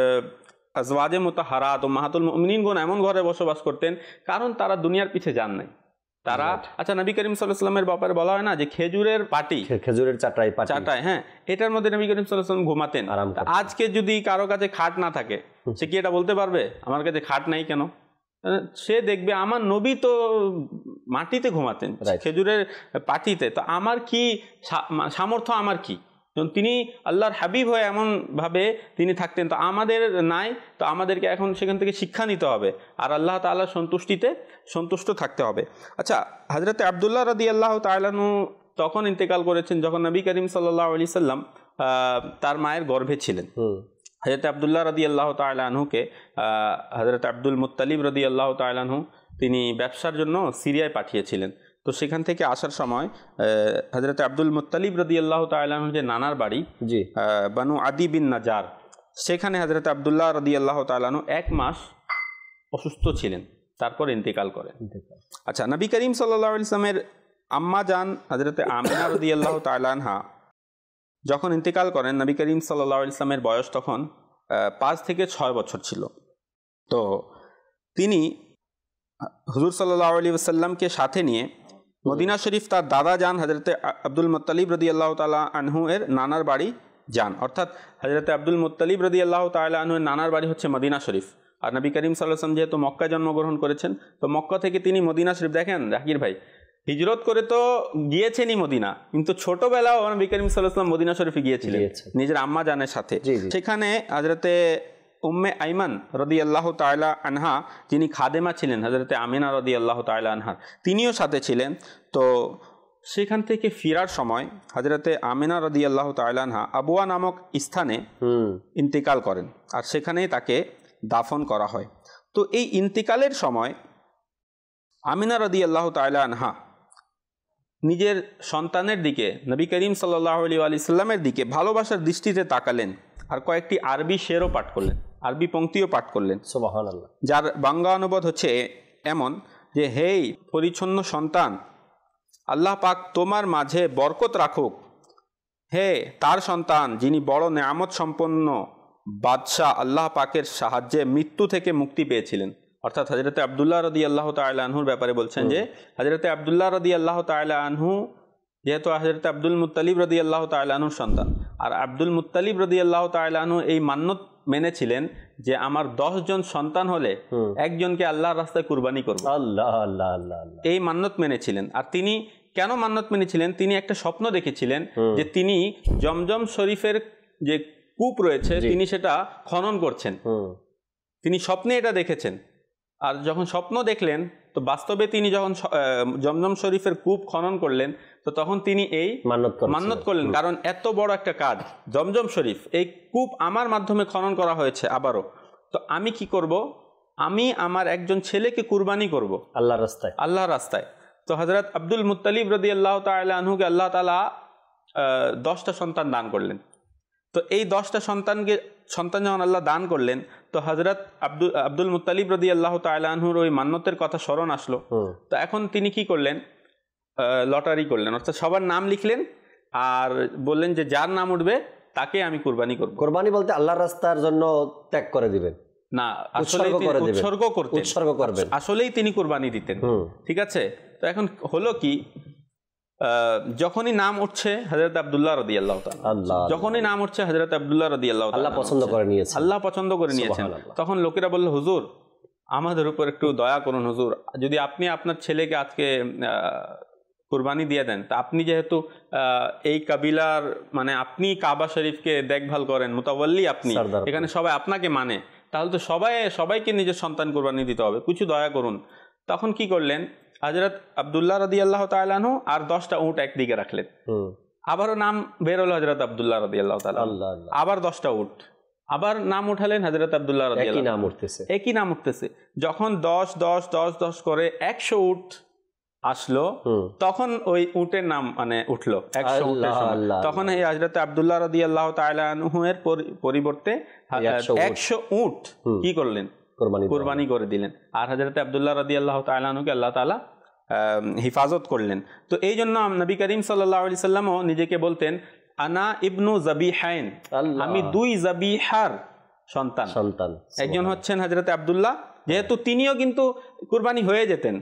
S5: আজওয়াজে মুতাহারাত ও মাহাতুল মুমিনিনগণ এমন ঘরে বসবাস করতেন কারণ তারা দুনিয়ার পিছে যান নাই। তারা, আচ্ছা, নবী করিম সাল্লাল্লাহু আলাইহি ওয়াসাল্লামের ব্যাপারে বলা হয় না যে খেজুরের পাটি, খেজুরের চাটাই, হ্যাঁ, এটার মধ্যে নবী করিম সাল্লাল্লাহু আলাইহি ওয়াসাল্লাম ঘুমাতেন। আজকে যদি কারো কাছে খাট না থাকে, সে কি এটা বলতে পারবে আমার কাছে খাট নাই কেন? সে দেখবে আমার নবী তো মাটিতে ঘুমাতেন, খেজুরের পাটিতে, তো আমার কি সামর্থ্য, আমার কি? তিনি আল্লাহর হাবিব হয়ে এমনভাবে তিনি থাকতেন, তো আমাদের নাই, তো আমাদেরকে এখন সেখান থেকে শিক্ষা নিতে হবে আর আল্লাহ তাআলার সন্তুষ্টিতে সন্তুষ্ট থাকতে হবে। আচ্ছা, হযরত আব্দুল্লাহ রাদিয়াল্লাহু তাআলা আনহু তখন ইন্তেকাল করেছেন যখন নবী করিম সাল্লাল্লাহু আলাইহি সাল্লাম তার মায়ের গর্ভে ছিলেন। হযরত আব্দুল্লাহ রাদিয়াল্লাহু তাআলা আনহুকে হযরত আব্দুল মুত্তালিব রাদিয়াল্লাহু তাআলা আনহু তিনি ব্যবসার জন্য সিরিয়ায় পাঠিয়েছিলেন। তো সেখান থেকে আসার সময় হযরত আব্দুল মুত্তালিব রাদিয়াল্লাহু তাআলা আনহু যে নানার বাড়ি বানু আদি বিন নাজার, সেখানে হযরত আব্দুল্লাহ রাদিয়াল্লাহু তাআলা আনহু 1 মাস অসুস্থ ছিলেন, তারপর ইন্তেকাল করেন। আচ্ছা, নবী করিম সাল্লাল্লাহু আলাইহি ওয়াসাল্লামের আম্মা জান হযরত আমিনা রাদিয়াল্লাহু তাআলা আনহা যখন ইন্তেকাল করেন, নবী করিম সাল্লাল্লাহু আলাইহি ওয়াসাল্লামের বয়স তখন 5 থেকে 6 বছর ছিল। তো তিনি হুজুর সাল্লাল্লাহু আলাইহি ওয়াসাল্লামকে সাথে নিয়ে মদিনা শরীফ তার দাদা যান হযরত আব্দুল মুত্তালিব রাদিয়াল্লাহু তাআলা আনহু এর নানার বাড়ি যান, অর্থাৎ হযরত আব্দুল মুত্তালিব রাদিয়াল্লাহু তাআলা আনহু এর নানার বাড়ি হচ্ছে মদিনা শরীফ। আর নবী করিম সাল্লাল্লাহু আলাইহি ওয়াসাল্লাম যেহেতু মক্কায় জন্মগ্রহণ করেছেন, তো মক্কা থেকে তিনি মদিনা শরীফ, দেখেন জাকির ভাই, হিজরত করে তো গিয়েছেনই মদিনা, কিন্তু ছোটবেলাও নবী করিম সাল্লাল্লাহু আলাইহি ওয়াসাল্লাম মদিনা শরীফে গিয়েছিলেন নিজের আম্মা জানের সাথে। সেখানে হযরতে উম্মে আইমান রাদিয়াল্লাহু তাআলা আনহা, যিনি খাদেমা ছিলেন হযরতে আমিনা রাদিয়াল্লাহু তাআলা আনহা, তিনিও সাথে ছিলেন। তো সেখান থেকে ফেরার সময় হযরতে আমিনা রাদিয়াল্লাহু তাআলা আনহা আবওয়া নামক স্থানে ইন্তেকাল করেন, আর সেখানেই তাকে দাফন করা হয়। তো এই ইন্তেকালের সময় আমিনা রাদিয়াল্লাহু তাআলা আনহা নিজের সন্তানের দিকে, নবী করিম সাল্লাল্লাহু আলাইহি ওয়া সাল্লামের দিকে ভালোবাসার দৃষ্টিতে তাকালেন, আর কয়েকটি আরবি শেরও পাঠ করলেন, আরবি পংক্তিও পাঠ করলেন,
S2: সুবহানাল্লাহ,
S5: যার বাংলা অনুবাদ হচ্ছে এমন যে, হেই পরিচ্ছন্ন সন্তান, আল্লাহ পাক তোমার মাঝে বরকত রাখুক। হে তার সন্তান, যিনি বড় নেয়ামত সম্পন্ন বাদশাহ আল্লাহ পাকের সাহায্যে মৃত্যু থেকে মুক্তি পেয়েছিলেন। অর্থাৎ হযরতে আব্দুল্লাহ রাদিয়াল্লাহু তাআলা আনহুর ব্যাপারে বলছেন যে, হযরতে আব্দুল্লাহ রাদিয়াল্লাহু তাআলা আনহু যেহেতু হযরতে আব্দুল মুত্তালিব রাদিয়াল্লাহু তাআলা আনহুর সন্তান, আর আব্দুল মুত্তালিব রাদিয়াল্লাহু তাআলা আনহু এই মান্যত মেনেছিলেন যে আমার 10 জন সন্তান হলে একজনকে আল্লাহর রাস্তায় কুরবানি করব।
S2: আল্লাহ আল্লাহ আল্লাহ,
S5: এই মান্যত মেনেছিলেন। আর তিনি কেন মান্যত মেনেছিলেন? তিনি একটা স্বপ্ন দেখেছিলেন যে তিনি জমজম শরীফের যে কূপ রয়েছে তিনি সেটা খনন করছেন। তিনি স্বপ্নে এটা দেখেছেন, আর যখন স্বপ্ন দেখলেন তো বাস্তবে তিনি যখন জমজম শরীফের কূপ খনন করলেন তো তখন তিনি এই মান্যত করলেন, কারণ এত বড় একটা কাজ জমজম শরীফ, এই কূপ আমার মাধ্যমে খনন করা হয়েছে আবারও, তো আমি কি করব? আমি আমার একজন ছেলেকে কুরবানি করব আল্লাহর রাস্তায়। তো হযরত আব্দুল মুত্তালিব রাদিয়াল্লাহু তাআলা আনহুকে আল্লাহ তাআলা 10টা সন্তান দান করলেন। তো এই 10টা সন্তান যখন আল্লাহ দান করলেন তো হযরত আব্দুল মুত্তালিব রাদিয়াল্লাহু তাআলা আনহুর ওই মান্যতের কথা স্মরণ আসলো। তো এখন তিনি কি করলেন? লটারি করলেন, অর্থাৎ সবার নাম লিখলেন আর বললেন যে যার নাম উঠবে তাকে আমি কুরবানি করব।
S2: কুরবানি বলতে আল্লাহর রাস্তার জন্য ত্যাগ করে দিবেন
S5: না, আসলে উৎসর্গ করবেন, আসলেই তিনি কুরবানি দিতেন। ঠিক আছে, তো এখন হলো কি, যখনই নাম উঠছে হযরত আব্দুল্লাহ রাদিয়াল্লাহু তাআলা, যখনই নাম উঠছে হযরত আব্দুল্লাহ রাদিয়াল্লাহু তাআলা, আল্লাহ পছন্দ করে নিয়েছেন, তখন লোকেরা বলল, হুজুর আমাদের উপর একটু দয়া করুন হুজুর, যদি আপনি আপনার ছেলেকে আজকে কুরবানি দিয়ে দেন, তা আপনি যেহেতু এই কাবিলার মানে আপনি কাবা শরীফকে দেখভাল করেন, মুতাওয়াল্লি আপনি, এখানে সবাই আপনাকে মানে, তাহলে তো সবাইকে নিজের সন্তান কুরবানি দিতে হবে, কিছু দয়া করুন। তখন কি করলেন? হযরত আব্দুল্লাহ রাদিয়াল্লাহু তাআলা আনহু আর 10টা উট একদিকে রাখলেন, আবারও নাম বের হলো হযরত আব্দুল্লাহ রাদিয়াল্লাহু তাআলা, আবার 10টা উট, আবার নাম উঠালেন হযরত আব্দুল্লাহ রাদিয়াল্লাহু, একই নাম উঠতেছে। যখন 10 10 10 10 করে 100 উট আসলো, তখন ওই উটের নাম মানে উঠলো 100 উটের সময়, তখন এই হযরত আব্দুল্লাহ রাদিয়াল্লাহু তাআলা আনহু এর পরিবর্তে 100 উট কি করলেন? কুরবানি করে দিলেন। আর হযরত আব্দুল্লাহ রাদিয়াল্লাহু তাআলা আনহুকে আল্লাহ তাআলা হিফাজত করলেন। তো এই জন্য নবী করিম সাল্লাল্লাহু আলাইহি সাল্লামও নিজেকে বলতেন আনা ইবনু জাবিহাইন, আমি 2 জাবিহার সন্তান। একজন হচ্ছেন হযরত আব্দুল্লাহ, যেহেতু তিনিও কিন্তু কুরবানি হয়ে যেতেন,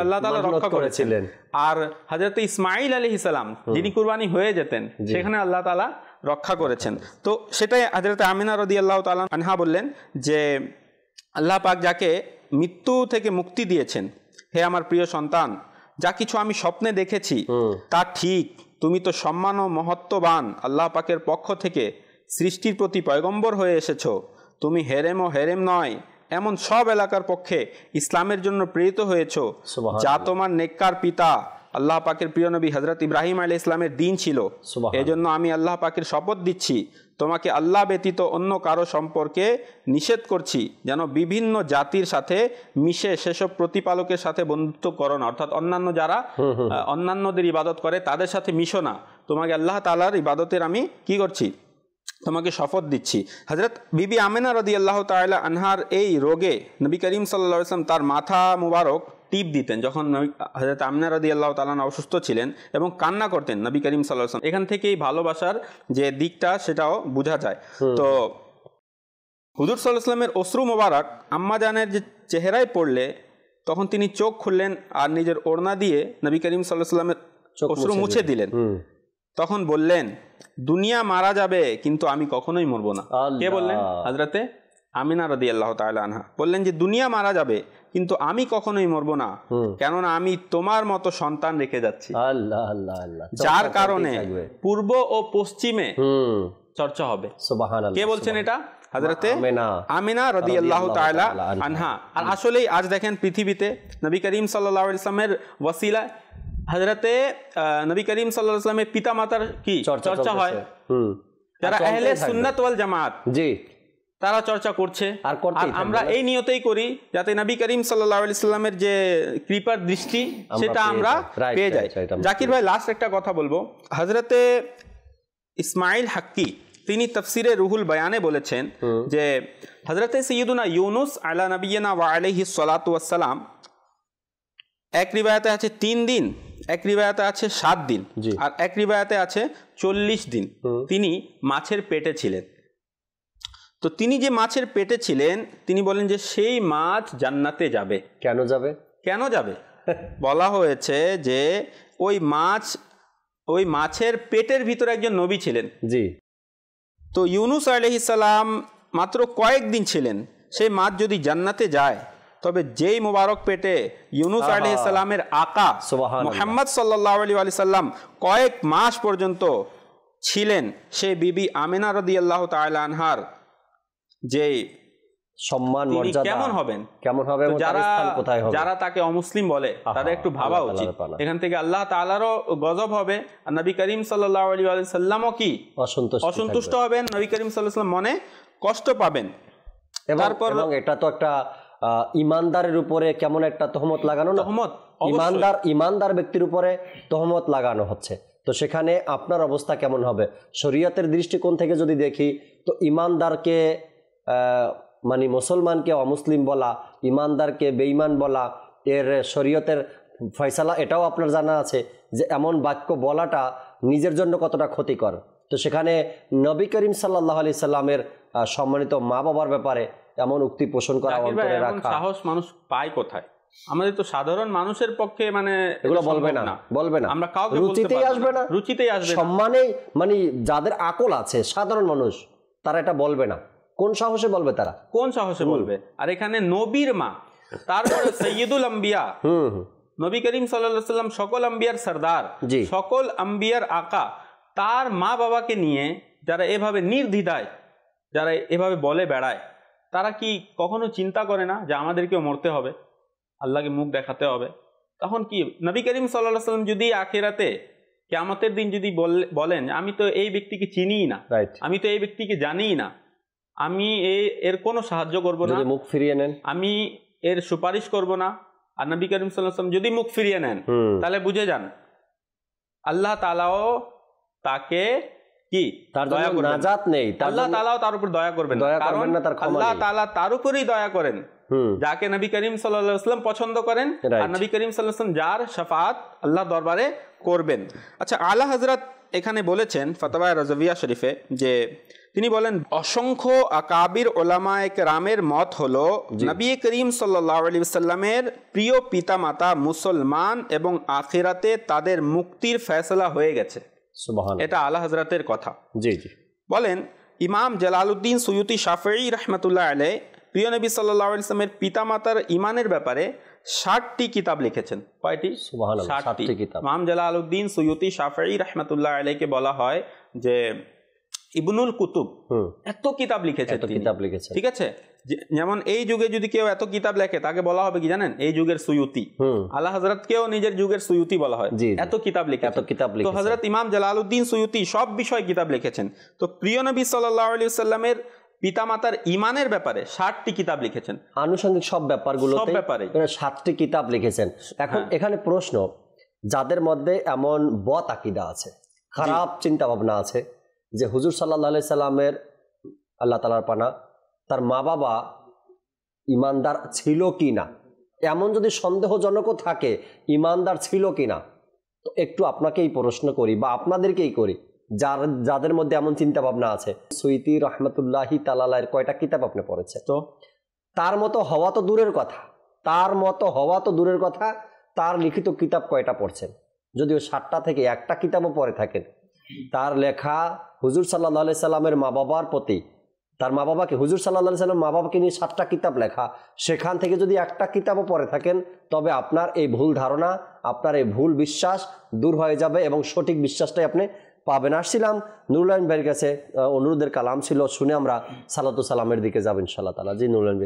S5: আল্লাহ তাআলা রক্ষা করেছিলেন। আর হযরত ইসমাঈল আলাইহিস সালাম যিনি কুরবানি হয়ে যেতেন, সেখানে আল্লাহ তাআলা রক্ষা করেছেন। তো সেটাই হযরত আমিনা রাদিয়াল্লাহু তাআলা আনহা বললেন যে আল্লাহ পাক যাকে মৃত্যু থেকে মুক্তি দিয়েছেন, হে আমার প্রিয় সন্তান, যা কিছু আমি স্বপ্নে দেখেছি তা ঠিক, তুমি তো সম্মান ও মহত্ববান আল্লাহ পাকের পক্ষ থেকে সৃষ্টির প্রতি পয়গম্বর হয়ে এসেছো। তুমি হেরেম ও হেরেম নয় এমন সব এলাকার পক্ষে ইসলামের জন্য প্রেরিত হয়েছো, যা তোমার নেককার পিতা আল্লাহ পাকের প্রিয় নবী হযরত ইব্রাহিম আলাইহিস সালামের দিন ছিল। এজন্য আমি আল্লাহ পাকের শপথ দিচ্ছি, তোমাকে আল্লাহ ব্যতীত অন্য কারো সম্পর্কে নিষেধ করছি যেন বিভিন্ন জাতির সাথে মিশে সেসব প্রতিপালকের সাথে বন্ধুত্ব করো না, অর্থাৎ অন্যান্য যারা অন্যান্যদের ইবাদত করে তাদের সাথে মিশো না। তোমাকে আল্লাহ তাআলার ইবাদতের আমি কি করছি? তোমাকে শপথ দিচ্ছি। হযরত বিবি আমিনা রাদিয়াল্লাহু তাআলা আনহার এই রোগে নবী করিম সাল্লাল্লাহু আলাইহি ওয়াসাল্লাম তার মাথা মুবারক টিপ দিতেন যখন হযরত আমিনা রাদিয়াল্লাহু তাআলা অসুস্থ ছিলেন, এবং কান্না করতেন নবী করিম সাল্লাল্লাহু আলাইহি ওয়াসাল্লাম। এখান থেকেই ভালোবাসার যে দিকটা সেটাও বোঝা যায়। তো হুজুর সাল্লাল্লাহু আলাইহি ওয়াসাল্লামের অশ্রু মোবারক আম্মা জানের যে চেহারায় পড়লে তখন তিনি চোখ খুললেন আর নিজের ওড়না দিয়ে নবী করিম সাল্লাল্লাহু আলাইহি ওয়াসাল্লামের অশ্রু মুছে দিলেন। তখন বললেন, দুনিয়া মারা যাবে কিন্তু আমি কখনোই মরবো না। কে বললেন? হযরতে আমিনা রাদিয়াল্লাহু তাআলা আনহা বললেন যে দুনিয়া মারা যাবে কিন্তু আমি কখনোই মরবো না, কেননা আমি তোমার মতো সন্তান রেখে যাচ্ছি। আল্লাহ আল্লাহ আল্লাহ, যার কারণে পূর্ব ও পশ্চিমে চর্চা হবে। সুবহানাল্লাহ। কে বলছেন এটা? হযরতে আমিনা রাদিয়াল্লাহু তাআলা আনহা। আর আসলেই আজ দেখেন পৃথিবীতে নবী করিম সাল্লাল্লাহু আলাইহি ওয়াসাল্লামের ওসিলা হযরতে নবী করিম সাল্লাল্লাহু আলাইহি ওয়াসাল্লামের পিতা মাতার কি চর্চা হয়, যারা আহলে সুন্নাত ওয়াল জামাত
S2: জি
S5: তারা চর্চা করছে, আর আমরা এই নিয়তেই করি যাতে নবী করিম সাল্লাল্লাহু আলাইহি ওয়াসাল্লামের যে কৃপার দৃষ্টি সেটা আমরা পেয়ে যাই। জাকির ভাই লাস্ট একটা কথা বলবো, হযরতে ইসমাইল হাক্কি তিনি তাফসিরে রুহুল বয়ানে বলেছেন যে হযরতে সাইয়্যিদুনা ইউনুস আলা নবিয়িনা ওয়া আলাইহিস সালাতু ওয়াস সালাম, এক রিওয়ায়াতে আছে 3 দিন, এক রিওয়ায়াতে আছে 7 দিন, আর এক রিওয়ায়াতে আছে 40 দিন তিনি মাছের পেটে ছিলেন। তো তিনি যে মাছের পেটে ছিলেন তিনি বলেন যে সেই মাছ জান্নাতে যাবে।
S2: কেন যাবে?
S5: কেন যাবে বলা হয়েছে যে ওই মাছের পেটের ভিতরে একজন নবী ছিলেন।
S2: জি।
S5: তো ইউনুস আলাইহিস সালাম মাত্র কয়েকদিন ছিলেন, সেই মাছ যদি জান্নাতে যায় তবে যেই মোবারক পেটে ইউনুস আলাইহিস সালামের আকা মুহাম্মদ সাল্লাল্লাহু আলাইহি সাল্লাম কয়েক মাস পর্যন্ত ছিলেন, সেই বিবি আমিনা রাদিয়াল্লাহু তাআলা আনহার যে সম্মান মর্যাদা কেমন হবেন, কেমন হবে, যারা তাকে অমুসলিম বলে তাদের একটু ভাবা উচিত। এখান থেকে আল্লাহ তাআলারও গজব হবে, আর নবী করিম সাল্লাল্লাহু আলাইহি সাল্লামও কি অসন্তুষ্ট হবেন, নবী করিম সাল্লাল্লাহু আলাইহি সাল্লাম মনে কষ্ট পাবেন।
S2: এবং এটা তো একটা ইমানদারের উপরে কেমন একটা তহমত লাগানো, ইমানদার ব্যক্তির উপরে তহমত লাগানো হচ্ছে। তো সেখানে আপনার অবস্থা কেমন হবে? শরীয়তের দৃষ্টিকোণ থেকে যদি দেখি তো ইমানদারকে মানে মুসলমানকে অমুসলিম বলা, ইমানদারকে বেঈমান বলা, এর শরীয়তের ফয়সালা এটাও আপনার জানা আছে যে এমন বাক্য বলাটা নিজের জন্য কতটা ক্ষতিকর। তো সেখানে নবী করিম সাল্লাল্লাহু আলাইহি সাল্লামের সম্মানিত মা বাবার ব্যাপারে এমন উক্তি পোষণ করা, অন্তরে রাখা, সাহস মানুষ পায় কোথায়? আমাদের তো সাধারণ মানুষের পক্ষে মানে এগুলো বলবে না, আমরা কাউকে রুচিতেই আসবে না, সম্মানেই মানে যাদের আকল আছে সাধারণ মানুষ তারা এটা বলবে না। কোন সাহসে বলবে? তারা কোন সাহসে বলবে? আর এখানে নবীর মা, তারপরে সাইয়্যিদুল আম্বিয়া, নবী করিম সাল্লাল্লাহু আলাইহি সাল্লাম সকল আম্বিয়ার সরদার, সকল আম্বিয়ার আকা, তার মা বাবাকে নিয়ে যারা এভাবে নির্দ্বিধায় যারা এভাবে বলে বেড়ায়, তারা কি কখনো চিন্তা করে না যে আমাদেরকেও মরতে হবে, আল্লাহকে মুখ দেখাতে হবে? তখন কি নবী করিম সাল্লাল্লাহু আলাইহি সাল্লাম যদি আখিরাতে কিয়ামতের দিন যদি বলেন আমি তো এই ব্যক্তিকে চিনিই না, আমি তো এই ব্যক্তিকে জানিই না, আমি এর কোনো সাহায্য করব না, মুখ ফিরিয়ে নেন, আমি এর সুপারিশ করব না, আর নবী করিম সাল্লাল্লাহু আলাইহি সাল্লাম যদি মুখ ফিরিয়ে নেন তাহলে বুঝে যান আল্লাহ তাআলাও তাকে কি তার জন্য নাজাত নেই, আল্লাহ তাআলাও তার উপর দয়া করবেন, কারণ আল্লাহ তাআলা তার উপরই দয়া করেন যাকে নবী করিম সাল্লাল্লাহু আলাইহি ওয়াসাল্লাম পছন্দ করেন, আর নবী করিম সাল্লাল্লাহু আলাইহি ওয়াসাল্লাম যার শাফাআত আল্লাহ দরবারে করবেন। আচ্ছা, আলা হযরত এখানে বলেছেন ফতোয়া রাজভিয়া শরীফে যে তিনি বলেন অসংখ্য আকাবির ওলামায়ে কেরামের মত হলো নবী করিম সাল্লাল্লাহু আলাইহি ওয়াসাল্লামের প্রিয় পিতামাতা মুসলমান এবং আখিরাতে তাদের মুক্তির ফয়সালা হয়ে গেছে। সুবহানাল্লাহ, এটা আলা হযরতের কথা। জি জি বলেন ইমাম জালালউদ্দিন সুয়ুতি শাফিঈ রাহমাতুল্লাহ আলাইহি প্রিয় নবী সাল্লাল্লাহু আলাইহি ওয়াসাল্লামের পিতামাতার ঈমানের ব্যাপারে 60টি কিতাব লিখেছেন। কয়টি? সুবহানাল্লাহ, 60টি কিতাব। ইমাম জালালউদ্দিন সুয়ুতি শাফিঈ রাহমাতুল্লাহ আলাইহিকে বলা হয় যে ইবনুল কুতুব, এত কিতাব লিখেছে, ঠিক আছে? যেমন এই যুগে যদি কেউ এত কিতাব লেখে তাকে বলা হবে কি জানেন? এই যুগের সুয়ুতি। আলা হযরতকেও নিজের যুগের সুয়ুতি বলা হয়, এত কিতাব লিখে। তো হযরত ইমাম জালালউদ্দিন সুয়ুতি সব বিষয় কিতাব লিখেছেন। তো প্রিয় নবী সাল্লাল্লাহু আলাইহি ওয়াসাল্লামের পিতামাতার ঈমানের ব্যাপারে 60টি কিতাব লিখেছেন, আনুষঙ্গিক সব ব্যাপারগুলোতে 60টি কিতাব লিখেছেন। এখন এখানে প্রশ্ন, যাদের মধ্যে এমন বদ আকীদা আছে, খারাপ চিন্তা ভাবনা আছে যে হুজুর সাল্লাল্লাহু আলাইহি সাল্লামের, আল্লাহ তাআলার পানা, তার মা বাবা ঈমানদার ছিল কি না, এমন যদি সন্দেহজনকও থাকে ঈমানদার ছিল কি না, তো একটু আপনাকেই প্রশ্ন করি বা আপনাদেরকেই করি, যাদের মধ্যে এমন চিন্তা ভাবনা আছে। সুয়ুতি রহমাতুল্লাহি তাআলা এর কয়টা কিতাব আপনি পড়েছেন? তো তার মতো হওয়া তো দূরের কথা, তার লিখিত কিতাব কয়টা পড়ছেন? যদিও 60টা থেকে একটা কিতাবও পড়ে থাকেন, তার লেখা হুজুর সাল্লাল্লাহু আলাইহি সাল্লামের মা বাবার প্রতি, তার মা বাবাকে, হুজুর সাল্লাল্লাহু আলাইহি সাল্লাম মা বাবাকে নিয়ে 60টা কিতাব লেখা, সেখান থেকে যদি একটা কিতাবও পড়ে থাকেন তবে আপনার এই ভুল ধারণা, আপনার এই ভুল বিশ্বাস দূর হয়ে যাবে এবং সঠিক বিশ্বাসটাই আপনি পাবেন। আসছিলাম নুরুল আমিন ভাইয়ের কাছে, অনুরোধের কালাম ছিল, শুনে আমরা সালাতু সালামের দিকে যাব ইনশাআল্লাহ তাআলা। জি নুরুল আমিন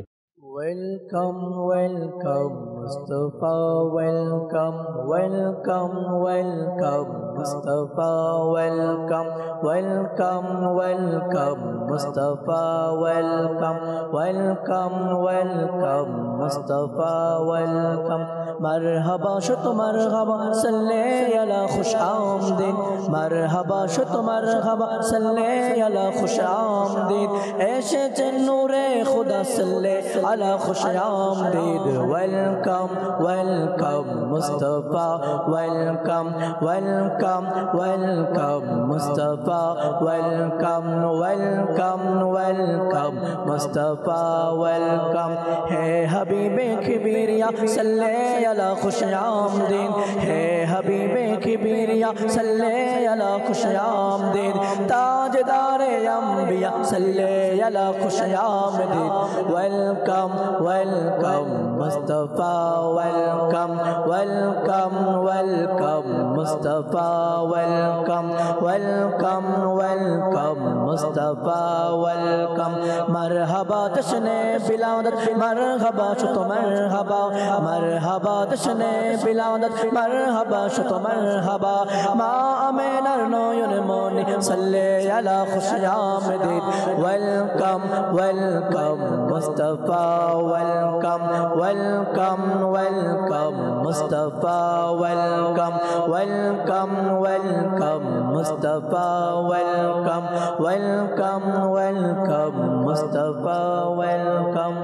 S2: ভাই।
S1: Welcome, welcome, Mustafa, welcome, welcome, welcome, Mustafa, welcome, welcome, welcome, Mustafa, welcome, welcome, welcome, Mustafa, welcome. Marhaba shut marhaba, salle ala khush amdin. Marhaba shut marhaba, salle ala khush amdin. Eshe noore khuda salle ala khush amdid. Welcome, welcome, Mustafa, welcome, welcome, welcome, Mustafa, welcome, welcome, welcome, Mustafa, welcome. Hey Habibe Kibiriya, salle ala khush amdid. Hey Habibe Kibiriya, salle ala khush amdid. Tajdare Ambiya, salle ala khush amdid. Welcome, welcome, Mustafa, welcome, welcome, welcome, Mustafa, welcome, welcome, welcome, Mustafa, welcome. Marhaba tashne biladat, marhaba shuto marhaba, marhaba tashne biladat, marhaba shuto marhaba. Ma amenar noyun moni, salle ala khush amdid. Welcome, welcome, Mustafa, welcome, welcome, welcome, Mustafa, welcome, welcome, welcome, Mustafa, welcome, welcome, welcome, Mustafa, welcome.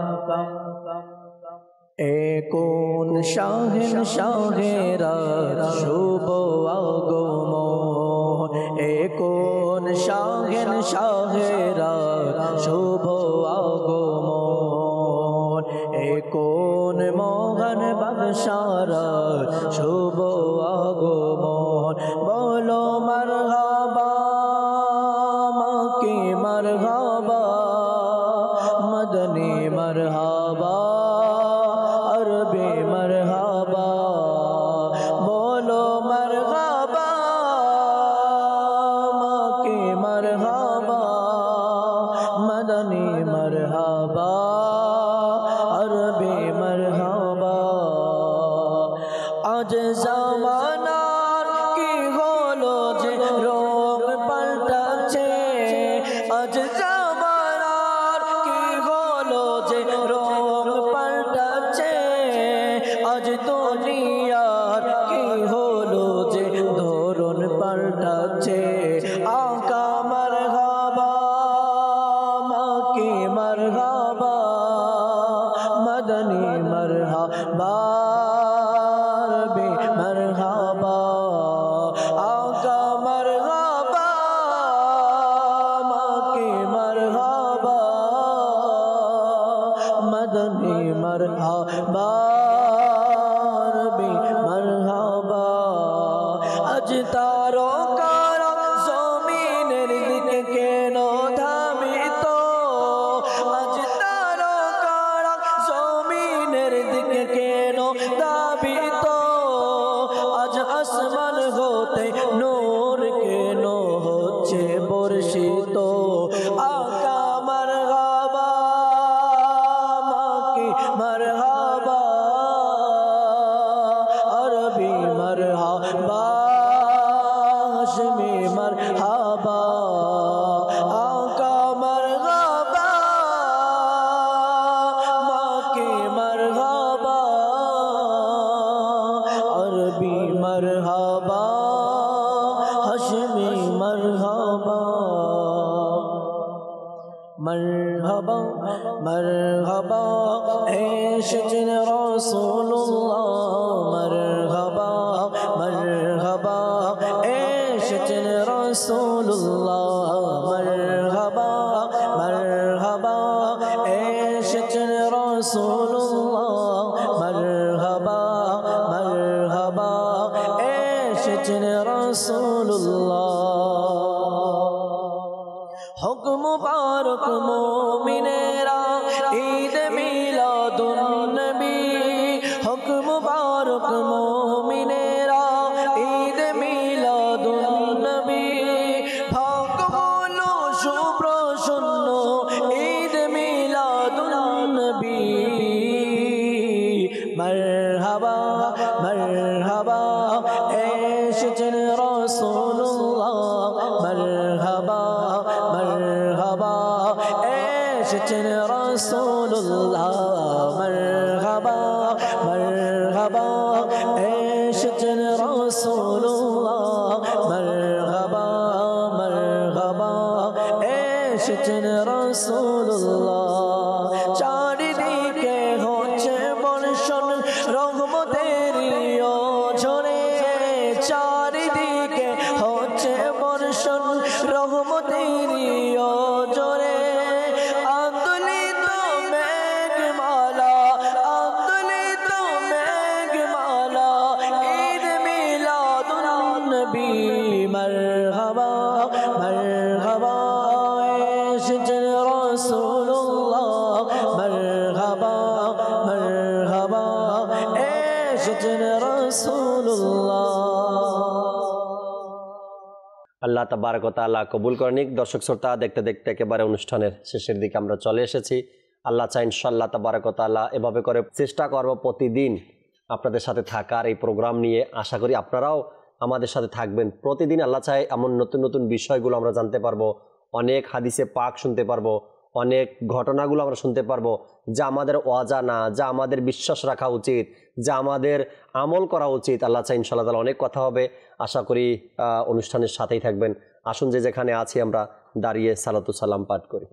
S1: Ekon shahin shahera shubho agomon. Ekon shahin shahera shubho agomon. Ekon mohan bagshara shubho agomon. Bolo marhaba maki marhaba, madani marhaba, अरबी मरहबा. बोलो मरहबा मक्की मरहबा, मदनी मरहबा, अरबी मरहबा. आज ज़मानार की होलो जे रोग पलटाचे. आज ज़मानार की होलो जे रोग पलटाचे. আজ দুনিয়ার কি হলো যে ধরন পাল্টাচ্ছে. আকা মারহাবা মাকি মারহাবা, মদনী মারহাবা, আরবি মারহাবা. আকা মারহাবা মাকি মারহাবা, মদনী মারহাবা, আজ তারকারা জমিনের দিকে কেন ধাবিত. আজ তারকারা জমিনের দিকে কেন ধাবিত. আজ আসমান হতে নূর কেন হচ্ছে বর্ষিত. আকা মারহাবা মাকি মারহাবা, আরবি মারহাবা, হাশমি মারহাবা. আকা মারহাবা মাকি মারহাবা, আরবি মারহাবা, হাশমি মারহাবা. মারহাবা মারহাবা এসেছেন রাসূলুল্লাহ. মারহাবা মারহাবা এসেছেন রাসূলুল্লাহ. মারহাবা মারহাবা এসেছেন রাসূলুল্লাহ. মারহাবা মারহাবা এসেছেন রাসূলুল্লাহ. হক মুবারক মুমিনেরা ঈদ মিলাদুন নবী. হক মুবারক মুমিনেরা ঈদ মিলাদুন নবী. ভাগ হলো শুভ্র শূন্য ঈদ মিলাদুন নবী. এসেছেন রাসূলুল্লাহ মারহাবা মারহাবা এসেছেন রাসূলুল্লাহ মারহাবা মারহাবা এসেছেন রাসূলুল্লাহ মারহাবা মারহাবা এসেছেন রাসূলুল্লাহ চারিদিকে হচ্ছে বর্ষণ রহমতের ঝরে চারিদিকে হচ্ছে বর্ষণ রহমতের ঝরে আন্দোলিত মেঘমালা আন্দোলিত মেঘমালা ঈদ মিলাদুন নবী মারহাবা মারহাবা এসেছেন রাসূলুল্লাহ মারহাবা মারহাবা এসেছেন রাসূলুল্লাহ।
S2: আল্লাহ তাবারক ওয়া তাআলা কবুল করেন। দর্শক শ্রোতা, দেখতে দেখতে একেবারে অনুষ্ঠানের শেষের দিকে আমরা চলে এসেছি। আল্লাহ চাই ইনশাআল্লাহ তাবারক ওয়া তাআলা এভাবে করে চেষ্টা করব প্রতিদিন আপনাদের সাথে থাকার এই প্রোগ্রাম নিয়ে। আশা করি আপনারাও আমাদের সাথে থাকবেন প্রতিদিন। আল্লাহ চাই এমন নতুন নতুন বিষয়গুলো আমরা জানতে পারবো, অনেক হাদিসে পাক শুনতে পারবো, অনেক ঘটনাগুলো আমরা শুনতে পারবো যা আমাদের অজানা, যা আমাদের বিশ্বাস রাখা উচিত, যা আমাদের আমল করা উচিত। আল্লাহ চাই ইনশাআল্লাহ তাআলা অনেক কথা হবে। আশা করি অনুষ্ঠানের সাথেই থাকবেন। আসুন যে যেখানে আছি আমরা দাঁড়িয়ে সালাতু সালাম পাঠ করি।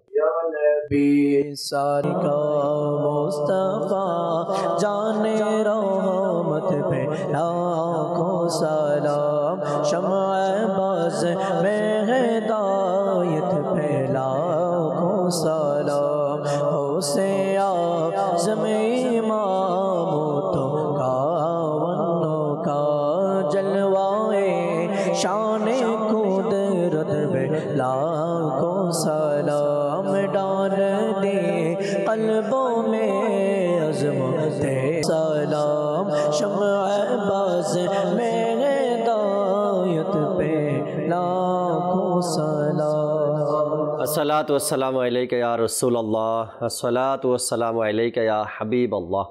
S1: मुस्तफा जाने रहमत पे लाखों सलाम शम्अ बाज़ में हिदायत पे लाखों सलाम होसे आज़म इमाम तो कावनों का जलवाए शान कुदरत पे लाखों सलाम डाल दे क़ल्बों में अज़मत सलाम शम्अ बाज़ में हिदायत पे लाखों सलाम।
S2: अस्सलातु वस्सलामु अलैका या रसूलल्लाह, अस्सलातु वस्सलामु अलैका या हबीबल्लाह,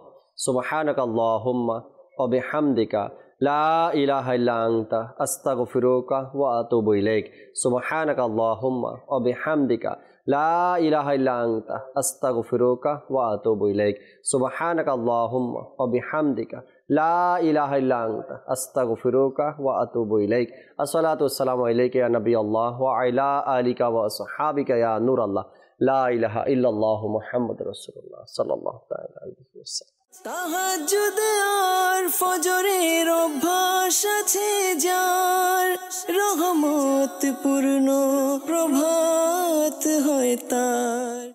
S2: सुब्हानकल्लाहुम्मा व बिहम्दिका ला इलाहा इल्ला अंता अस्तगफिरुका व अतूबु इलैक, सुब्हानकल्लाहुम्मा व बिहम्दिका ला इलाहा इल्ला अंता अस्तगफिरुका व अतूबु इलैक, सुब्हानकल्लाहुम्मा व बिहम्दिका ला इलाहा इल्ला अंता अस्तगफिरुका व अतूबु इलैक। अस्सलातु वस्सलामु अलैका या नबी अल्लाह व अला आलिका व अस्हाबिका या नूर अल्लाह, ला इलाहा इल्लल्लाहु मुहम्मदुर रसूलुल्लाह सल्लल्लाहु ताआला अलैहि वसल्लम।
S1: তাহাজ্জুদ আর ফজরের অভ্যাস আছে যার, রহমত পূর্ণ প্রভাত হয় তার।